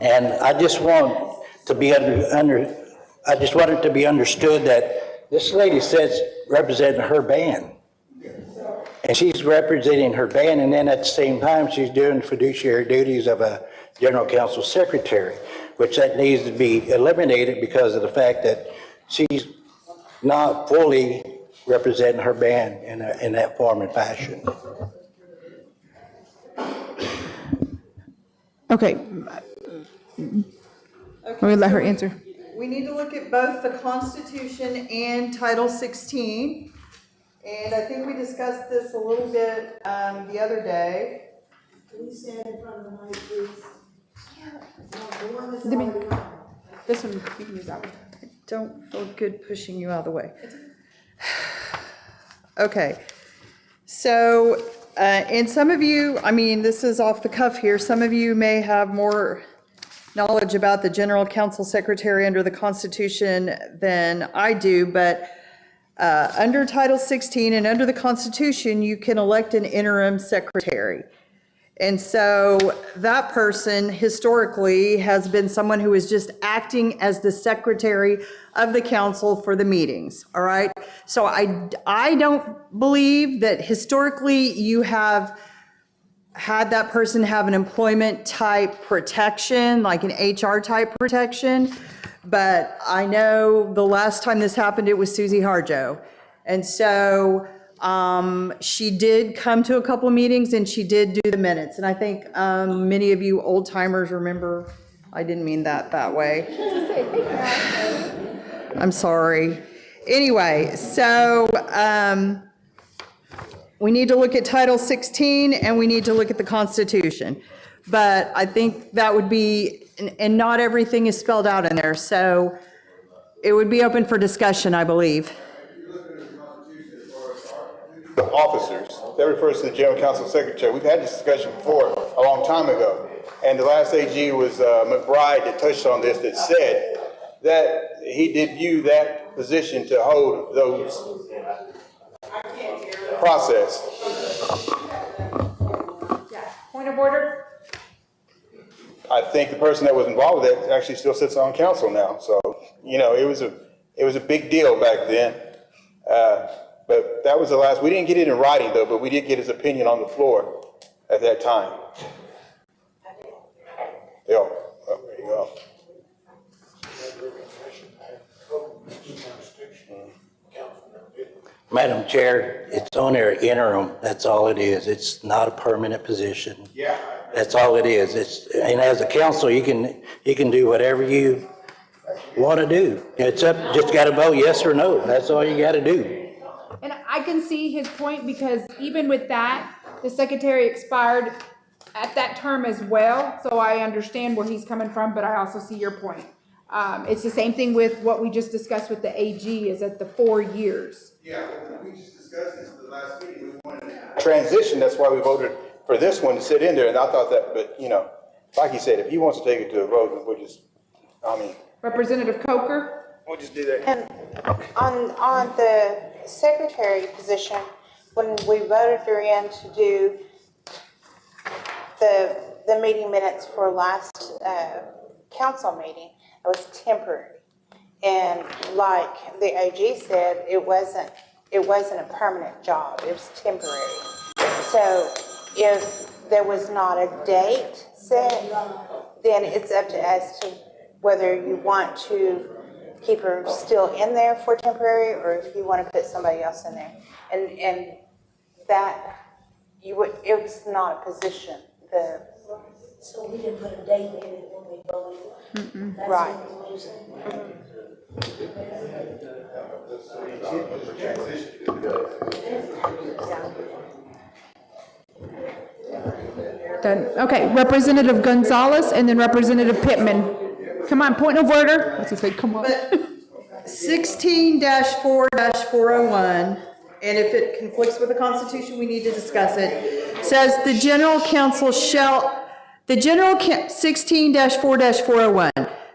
And I just want to be I just want it to be understood that this lady says representing her band. And she's representing her band, and then at the same time, she's doing fiduciary duties of a general counsel secretary, which that needs to be eliminated because of the fact that she's not fully representing her band in that form and fashion. Okay. Let me let her answer. We need to look at both the Constitution and Title 16. And I think we discussed this a little bit the other day. Can you stand in front of the mic, please? Yeah. The one that's Let me- already gone. This one, you can use that one. I don't feel good pushing you out of the way. Okay. So, and some of you, I mean, this is off the cuff here, some of you may have more knowledge about the general counsel secretary under the Constitution than I do, but under Title 16 and under the Constitution, you can elect an interim secretary. And so that person historically has been someone who is just acting as the secretary of the council for the meetings, all right? So I don't believe that historically you have had that person have an employment type protection, like an HR type protection. But I know the last time this happened, it was Susie Harjo. And so she did come to a couple of meetings and she did do the minutes. And I think many of you old timers remember, I didn't mean that way. I'm sorry. Anyway, so we need to look at Title 16 and we need to look at the Constitution. But I think that would be, and not everything is spelled out in there. So it would be open for discussion, I believe. Officers, that refers to the general counsel secretary. We've had this discussion before, a long time ago. And the last AG was McBride that touched on this, that said that he did view that position to hold those process. Point of order? I think the person that was involved with that actually still sits on council now. So, you know, it was a big deal back then. But that was the last, we didn't get it in writing though, but we did get his opinion on the floor at that time. Yeah, oh, there you go. Madam Chair, it's on there interim, that's all it is. It's not a permanent position. Yeah. That's all it is. And as a council, you can do whatever you want to do. It's up, just got to vote yes or no. That's all you got to do. And I can see his point because even with that, the secretary expired at that term as well. So I understand where he's coming from, but I also see your point. It's the same thing with what we just discussed with the AG is at the 4 years. Yeah, we just discussed this at the last meeting. We wanted to transition, that's why we voted for this one to sit in there. And I thought that, but you know, like he said, if he wants to take it to a vote, we'll just, Representative Coker? We'll just do that. And on the secretary position, when we voted her in to do the meeting minutes for last council meeting, it was temporary. And like the AG said, it wasn't a permanent job, it was temporary. So if there was not a date set, then it's up to us to whether you want to keep her still in there for temporary or if you want to put somebody else in there. And that it's not a position. So we didn't put a date in it when we voted. That's Right. what we was saying. Done. Okay, Representative Gonzalez and then Representative Pittman. Come on, point of order. Let's just say, come on. 16-4-401, and if it conflicts with the Constitution, we need to discuss it, says the general counsel shall, 16-4-401,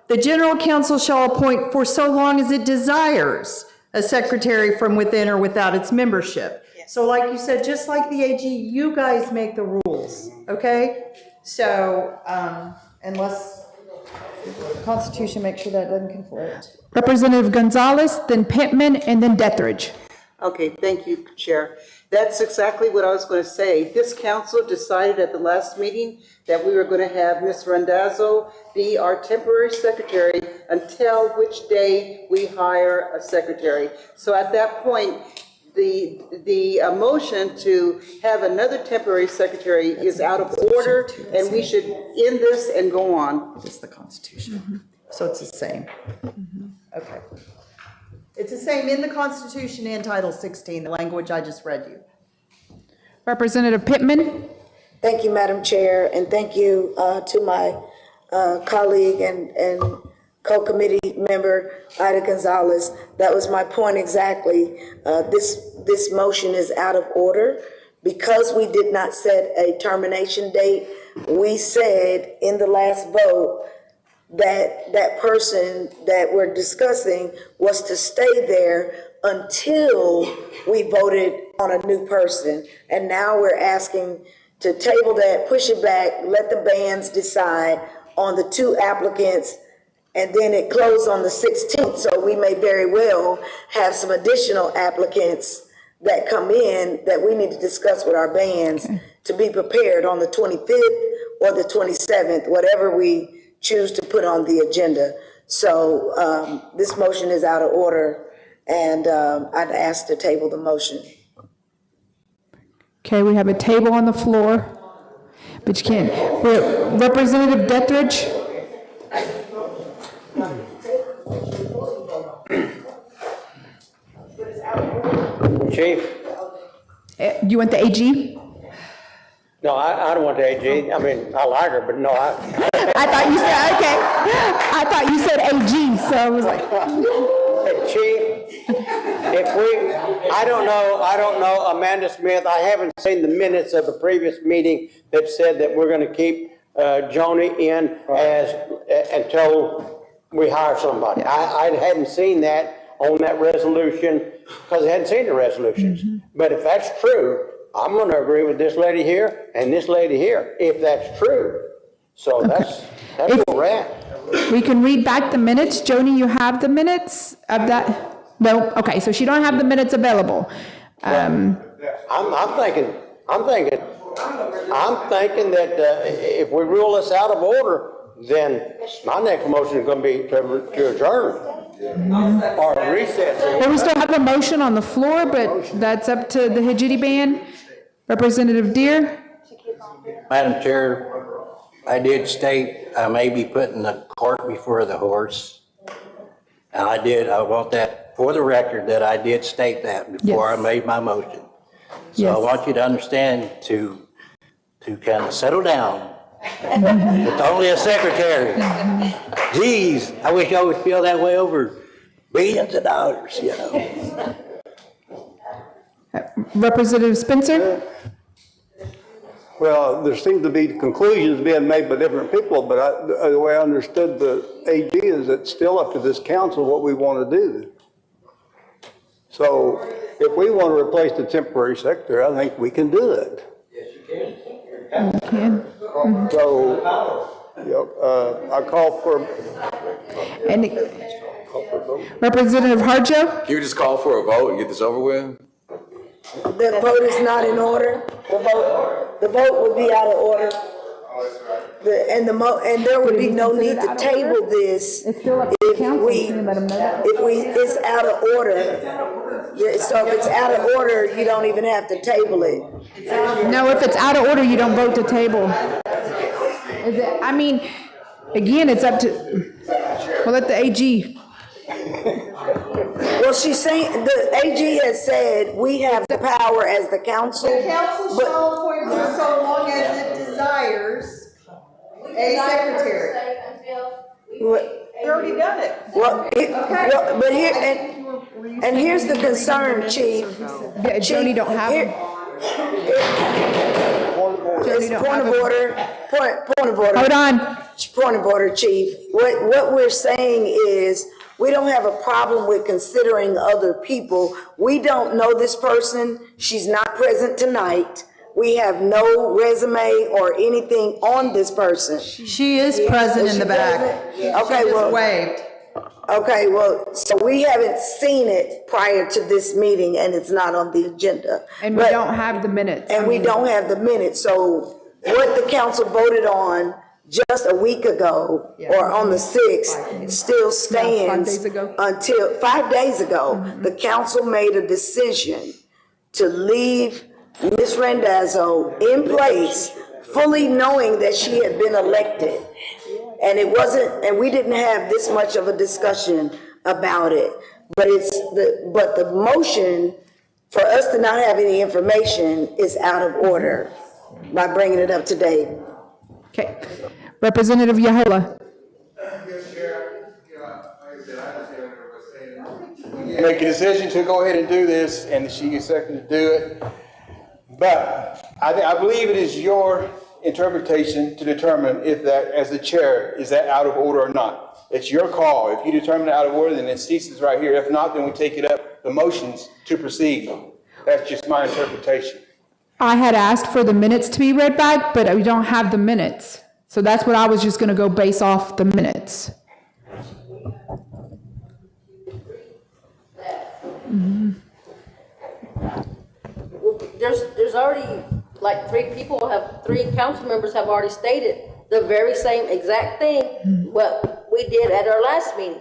the general counsel shall appoint for so long as it desires a secretary from within or without its membership. So like you said, just like the AG, you guys make the rules, okay? So unless the Constitution makes sure that doesn't conflict. Representative Gonzalez, then Pittman, and then Dethridge. Okay, thank you, Chair. That's exactly what I was going to say. This council decided at the last meeting that we were going to have Ms. Randazzo be our temporary secretary until which day we hire a secretary. So at that point, the motion to have another temporary secretary is out of order, and we should end this and go on. It's the Constitution. So it's the same. Okay. It's the same in the Constitution and Title 16, the language I just read you. Representative Pittman. Thank you, Madam Chair, and thank you to my colleague and co-committee member, Ida Gonzalez. That was my point exactly. This motion is out of order. Because we did not set a termination date, we said in the last vote that that person that we're discussing was to stay there until we voted on a new person. And now we're asking to table that, push it back, let the bands decide on the two applicants, and then it closed on the 16th, so we may very well have some additional applicants that come in that we need to discuss with our bands to be prepared on the 25th or the 27th, whatever we choose to put on the agenda. So this motion is out of order, and I'd ask to table the motion. Okay, we have a table on the floor, but you can't. Representative Dethridge? Chief? Do you want the AG? No, I don't want the AG. I mean, I like her, but no, I thought you said, okay. I thought you said AG, so I was like. Hey, Chief, I don't know Amanda Smith. I haven't seen the minutes of the previous meeting that said that we're going to keep Joni in until we hire somebody. I hadn't seen that on that resolution because I hadn't seen the resolutions. But if that's true, I'm going to agree with this lady here and this lady here, if that's true. So that's where we're at. We can read back the minutes. Joni, you have the minutes of that? No? Okay, so she don't have the minutes available. I'm thinking that if we rule this out of order, then my next motion is going to be to adjourn or recess. Well, we still have a motion on the floor, but that's up to the Hajiti band. Representative Deere? Madam Chair, I did state I may be putting the cart before the horse. And I want that for the record that I did state that before I made my motion. So I want you to understand to kind of settle down. It's only a secretary. Geez, I wish I would feel that way over billions of dollars, you know. Representative Spencer? Well, there seem to be conclusions being made by different people, but the way I understood the AG is it's still up to this council what we want to do. So if we want to replace the temporary secretary, I think we can do it. Yes, you can. You can. So, I call for. Representative Harjo? Can you just call for a vote and get this over with? The vote is not in order. The vote would be out of order. And there would be no need to table this if it's out of order. So if it's out of order, you don't even have to table it. No, if it's out of order, you don't vote to table. Is it, I mean, again, it's up to, we'll let the AG. Well, she's saying, the AG has said we have the power as the council. The council shall appoint for so long as it desires a secretary. We already done it. Well, but here, and here's the concern, Chief. Joni don't have them. It's point of order. Point of order. Hold on. Point of order, Chief. What we're saying is, we don't have a problem with considering other people. We don't know this person. She's not present tonight. We have no resume or anything on this person. She is present in the back. Okay, well. Waved. Okay, well, so we haven't seen it prior to this meeting and it's not on the agenda. And we don't have the minutes. And we don't have the minutes. So what the council voted on just a week ago or on the 6th still stands until 5 days ago. The council made a decision to leave Ms. Randazzo in place, fully knowing that she had been elected. And it wasn't, and we didn't have this much of a discussion about it. But the motion for us to not have any information is out of order by bringing it up today. Okay. Representative Yahola. Make a decision to go ahead and do this, and she is second to do it. But I believe it is your interpretation to determine if that, as the chair, is that out of order or not. It's your call. If you determine it out of order, then it ceases right here. If not, then we take it up, the motions to proceed. That's just my interpretation. I had asked for the minutes to be read back, but we don't have the minutes. So that's what I was just gonna go base off the minutes. There's already, like, three council members have already stated the very same exact thing, what we did at our last meeting.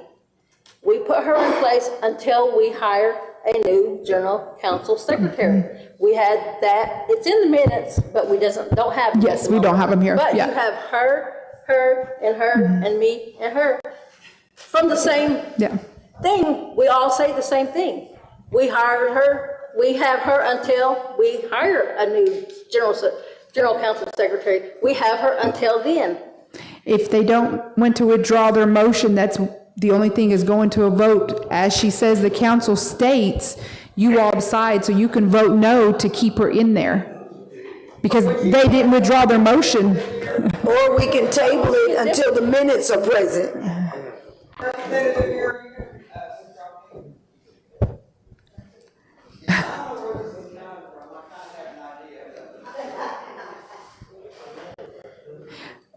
We put her in place until we hire a new general council secretary. We had that, it's in the minutes, but we don't have. Yes, we don't have them here, But you yeah. have her, and me, and her, from the same Yeah. thing. We all say the same thing. We hired her, we have her until we hire a new general council secretary. We have her until then. If they don't want to withdraw their motion, that's the only thing is going to a vote. As she says, the council states, you all decide, so you can vote no to keep her in there. Because they didn't withdraw their motion. Or we can table it until the minutes are present.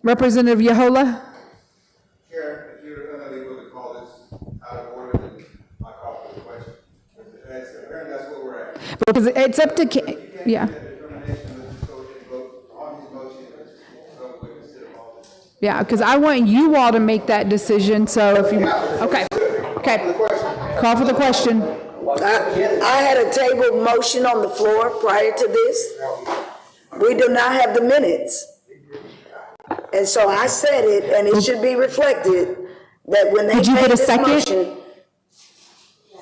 Representative Yahola? Chair, if you're unable to call this out of order, then I call for the question. Apparently that's where we're at. Because it's up to, yeah. Yeah, because I want you all to make that decision, so if you, okay. Call for the question. I had a table motion on the floor prior to this. We do not have the minutes. And so I said it, and it should be reflected that when they Did you made get a this second? motion.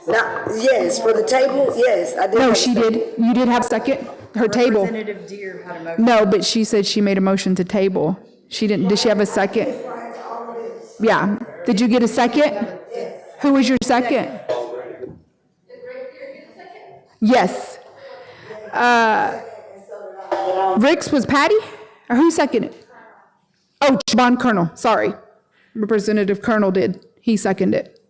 Now, yes, for the table, yes, I did. No, have a she second. did. You did have second, her table. Representative Deere had a motion. No, but she said she made a motion to table. She didn't, did she have a second? Yeah. Did you get a second? Who was your second? Yes. Rick's was Patty? Or who seconded? Oh, Siobhan Colonel, sorry. Representative Colonel did. He seconded it.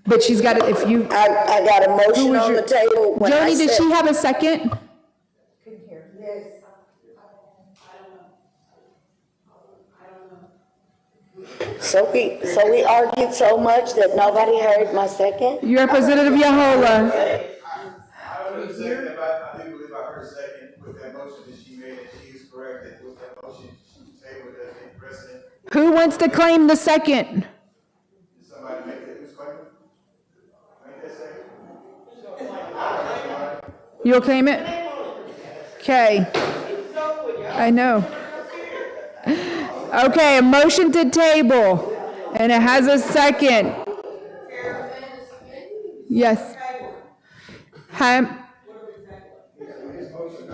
But she's got it, if you. I got a Who motion was on your- the table. when I Joni, did said- she have a second? So we argued so much that nobody heard my second? Representative Yahola. I would say that I do believe I heard a second with that motion that she made, and she is correct that with that motion, she tabled as a precedent. Who wants to claim the second? Did somebody make it, who's claiming? Make that second? You'll claim it? Okay. I know. Okay, a motion to table, and it has a second. Yes.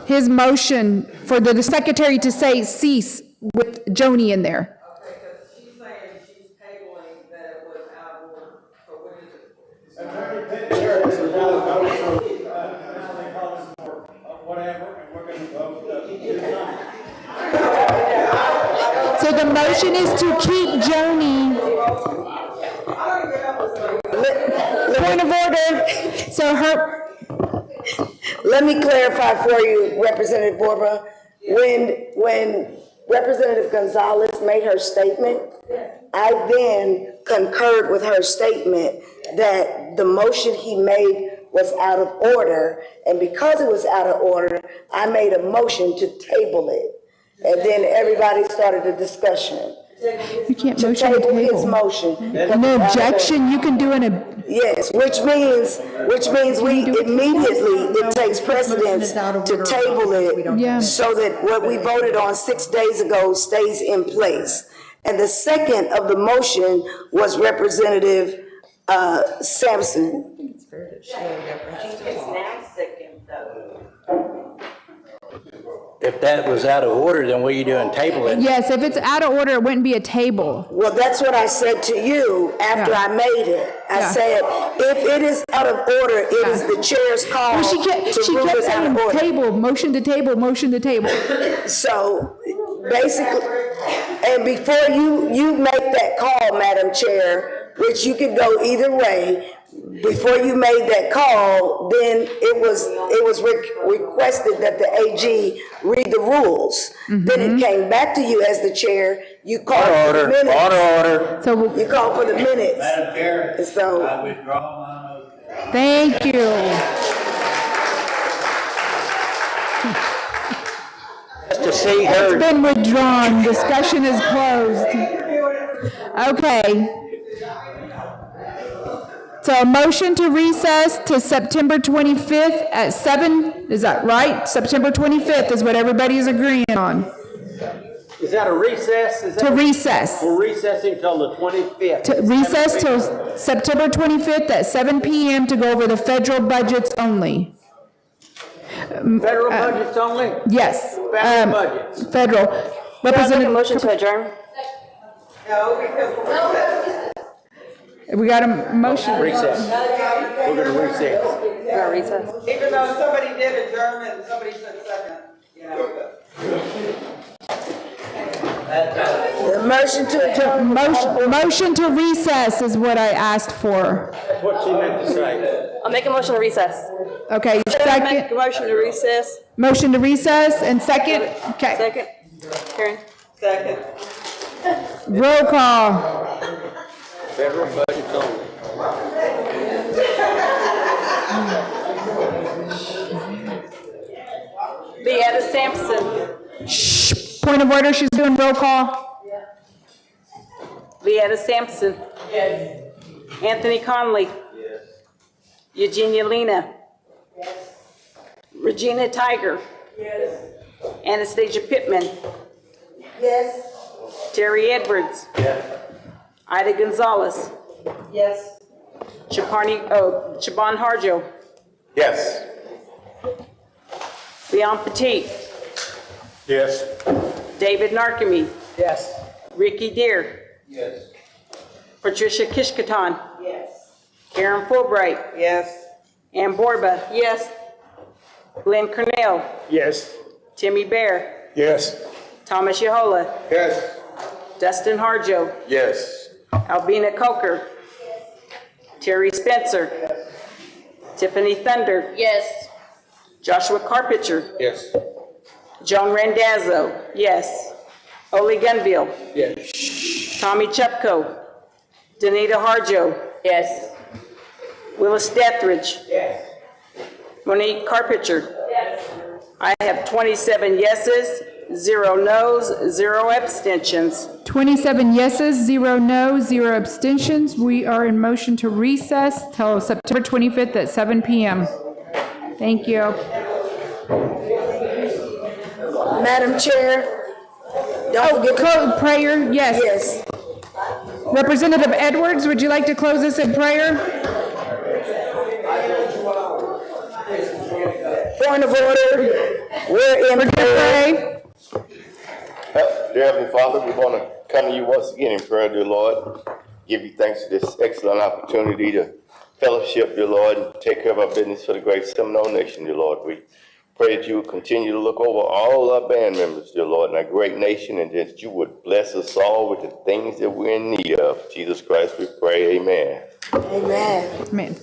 His motion for the secretary to say cease with Joni in there. Okay, because she's saying she's tabling that it was out of order, so what is it? Whatever, and we're gonna vote. So the motion is to keep Joni. Point of order. So Let me clarify for you, Representative Borba. When Representative Gonzalez made her statement, I then concurred with her statement that the motion he made was out of order, and because it was out of order, I made a motion to table it. And then everybody started a discussion. You can't To motion to table his table. motion. No objection, you can do an, Yes, which means we immediately, it takes precedence to table Yeah. it so that what we voted on 6 days ago stays in place. And the second of the motion was Representative Sampson. If that was out of order, then what are you doing, table it? yes, if it's out of order, it wouldn't be a table. Well, that's what I said to you after Yeah. I made it. I Yeah. said, if it is out of order, it is the chair's call Well, she to kept rule it out saying of order. table, motion to table, motion to table. So basically, and before you make that call, Madam Chair, which you could go either way, before you made that call, then it was requested that the AG read the rules. Then it came back to you as the chair, you called for the minutes. Order. So, You called for the minutes. Madam Chair, And so, I withdraw my motion. thank you. Just to see It's her. been withdrawn. Discussion is closed. Okay. So a motion to recess to September 25th at 7, is that right? September 25th is what everybody is agreeing on. Is that a recess? Is that To recess. We're recessing till the 25th. To recess till September 25th at 7 PM to go over the federal budgets only. Federal budgets only? Yes. Federal budgets. Federal. Representative. Motion to adjourn? No, because we're recessing. We got a motion. Recess. We're gonna recess. Even though somebody did adjourn and somebody said second, you know. the motion to Motion to recess is what I asked for. That's what she meant to say. I'll make a motion to recess. Okay, Make a second, motion to recess. motion to recess and second, okay. Second. Karen? Second. Roll call. Federal budgets only. Leetta Sampson. Shh, point of order, she's doing roll call. Leetta Sampson. Yes. Anthony Conley. Yes. Eugenia Lena. Yes. Regina Tiger. Yes. Anastasia Pittman. Yes. Terry Edwards. Yes. Ida Gonzalez. Yes. Chabon Harjo. Yes. Leon Petit. Yes. David Narkemy. Yes. Ricky Deer. Yes. Patricia Kishkatan. Yes. Karen Fulbright. Yes. Ann Borba. Yes. Glenn Cornell. Yes. Timmy Bear. Yes. Thomas Yehola. Yes. Dustin Harjo. Yes. Albina Coker. Terry Spencer. Tiffany Thunder. Yes. Joshua Carpenter. Yes. Joan Randazzo. Yes. Ole Gunville. Yes. Tommy Chupko. Danita Harjo. Yes. Willis Dethridge. Yes. Monique Carpenter. I have 27 yeses, 0 noes, 0 abstentions. 27 yeses, 0 noes, 0 abstentions. We are in motion to recess till September 25th at 7 PM. Thank you. Madam Chair, don't forget to Close prayer, yes. Yes. Representative Edwards, would you like to close us in prayer? Point of order, we're in prayer. Dear Heavenly Father, we want to come to you once again in prayer, dear Lord. Give you thanks for this excellent opportunity to fellowship, dear Lord, and take care of our business for the great Seminole nation, dear Lord. We pray that you would continue to look over all our band members, dear Lord, and our great nation, and that you would bless us all with the things that we're in need of. Jesus Christ, we pray, amen. Amen. Amen.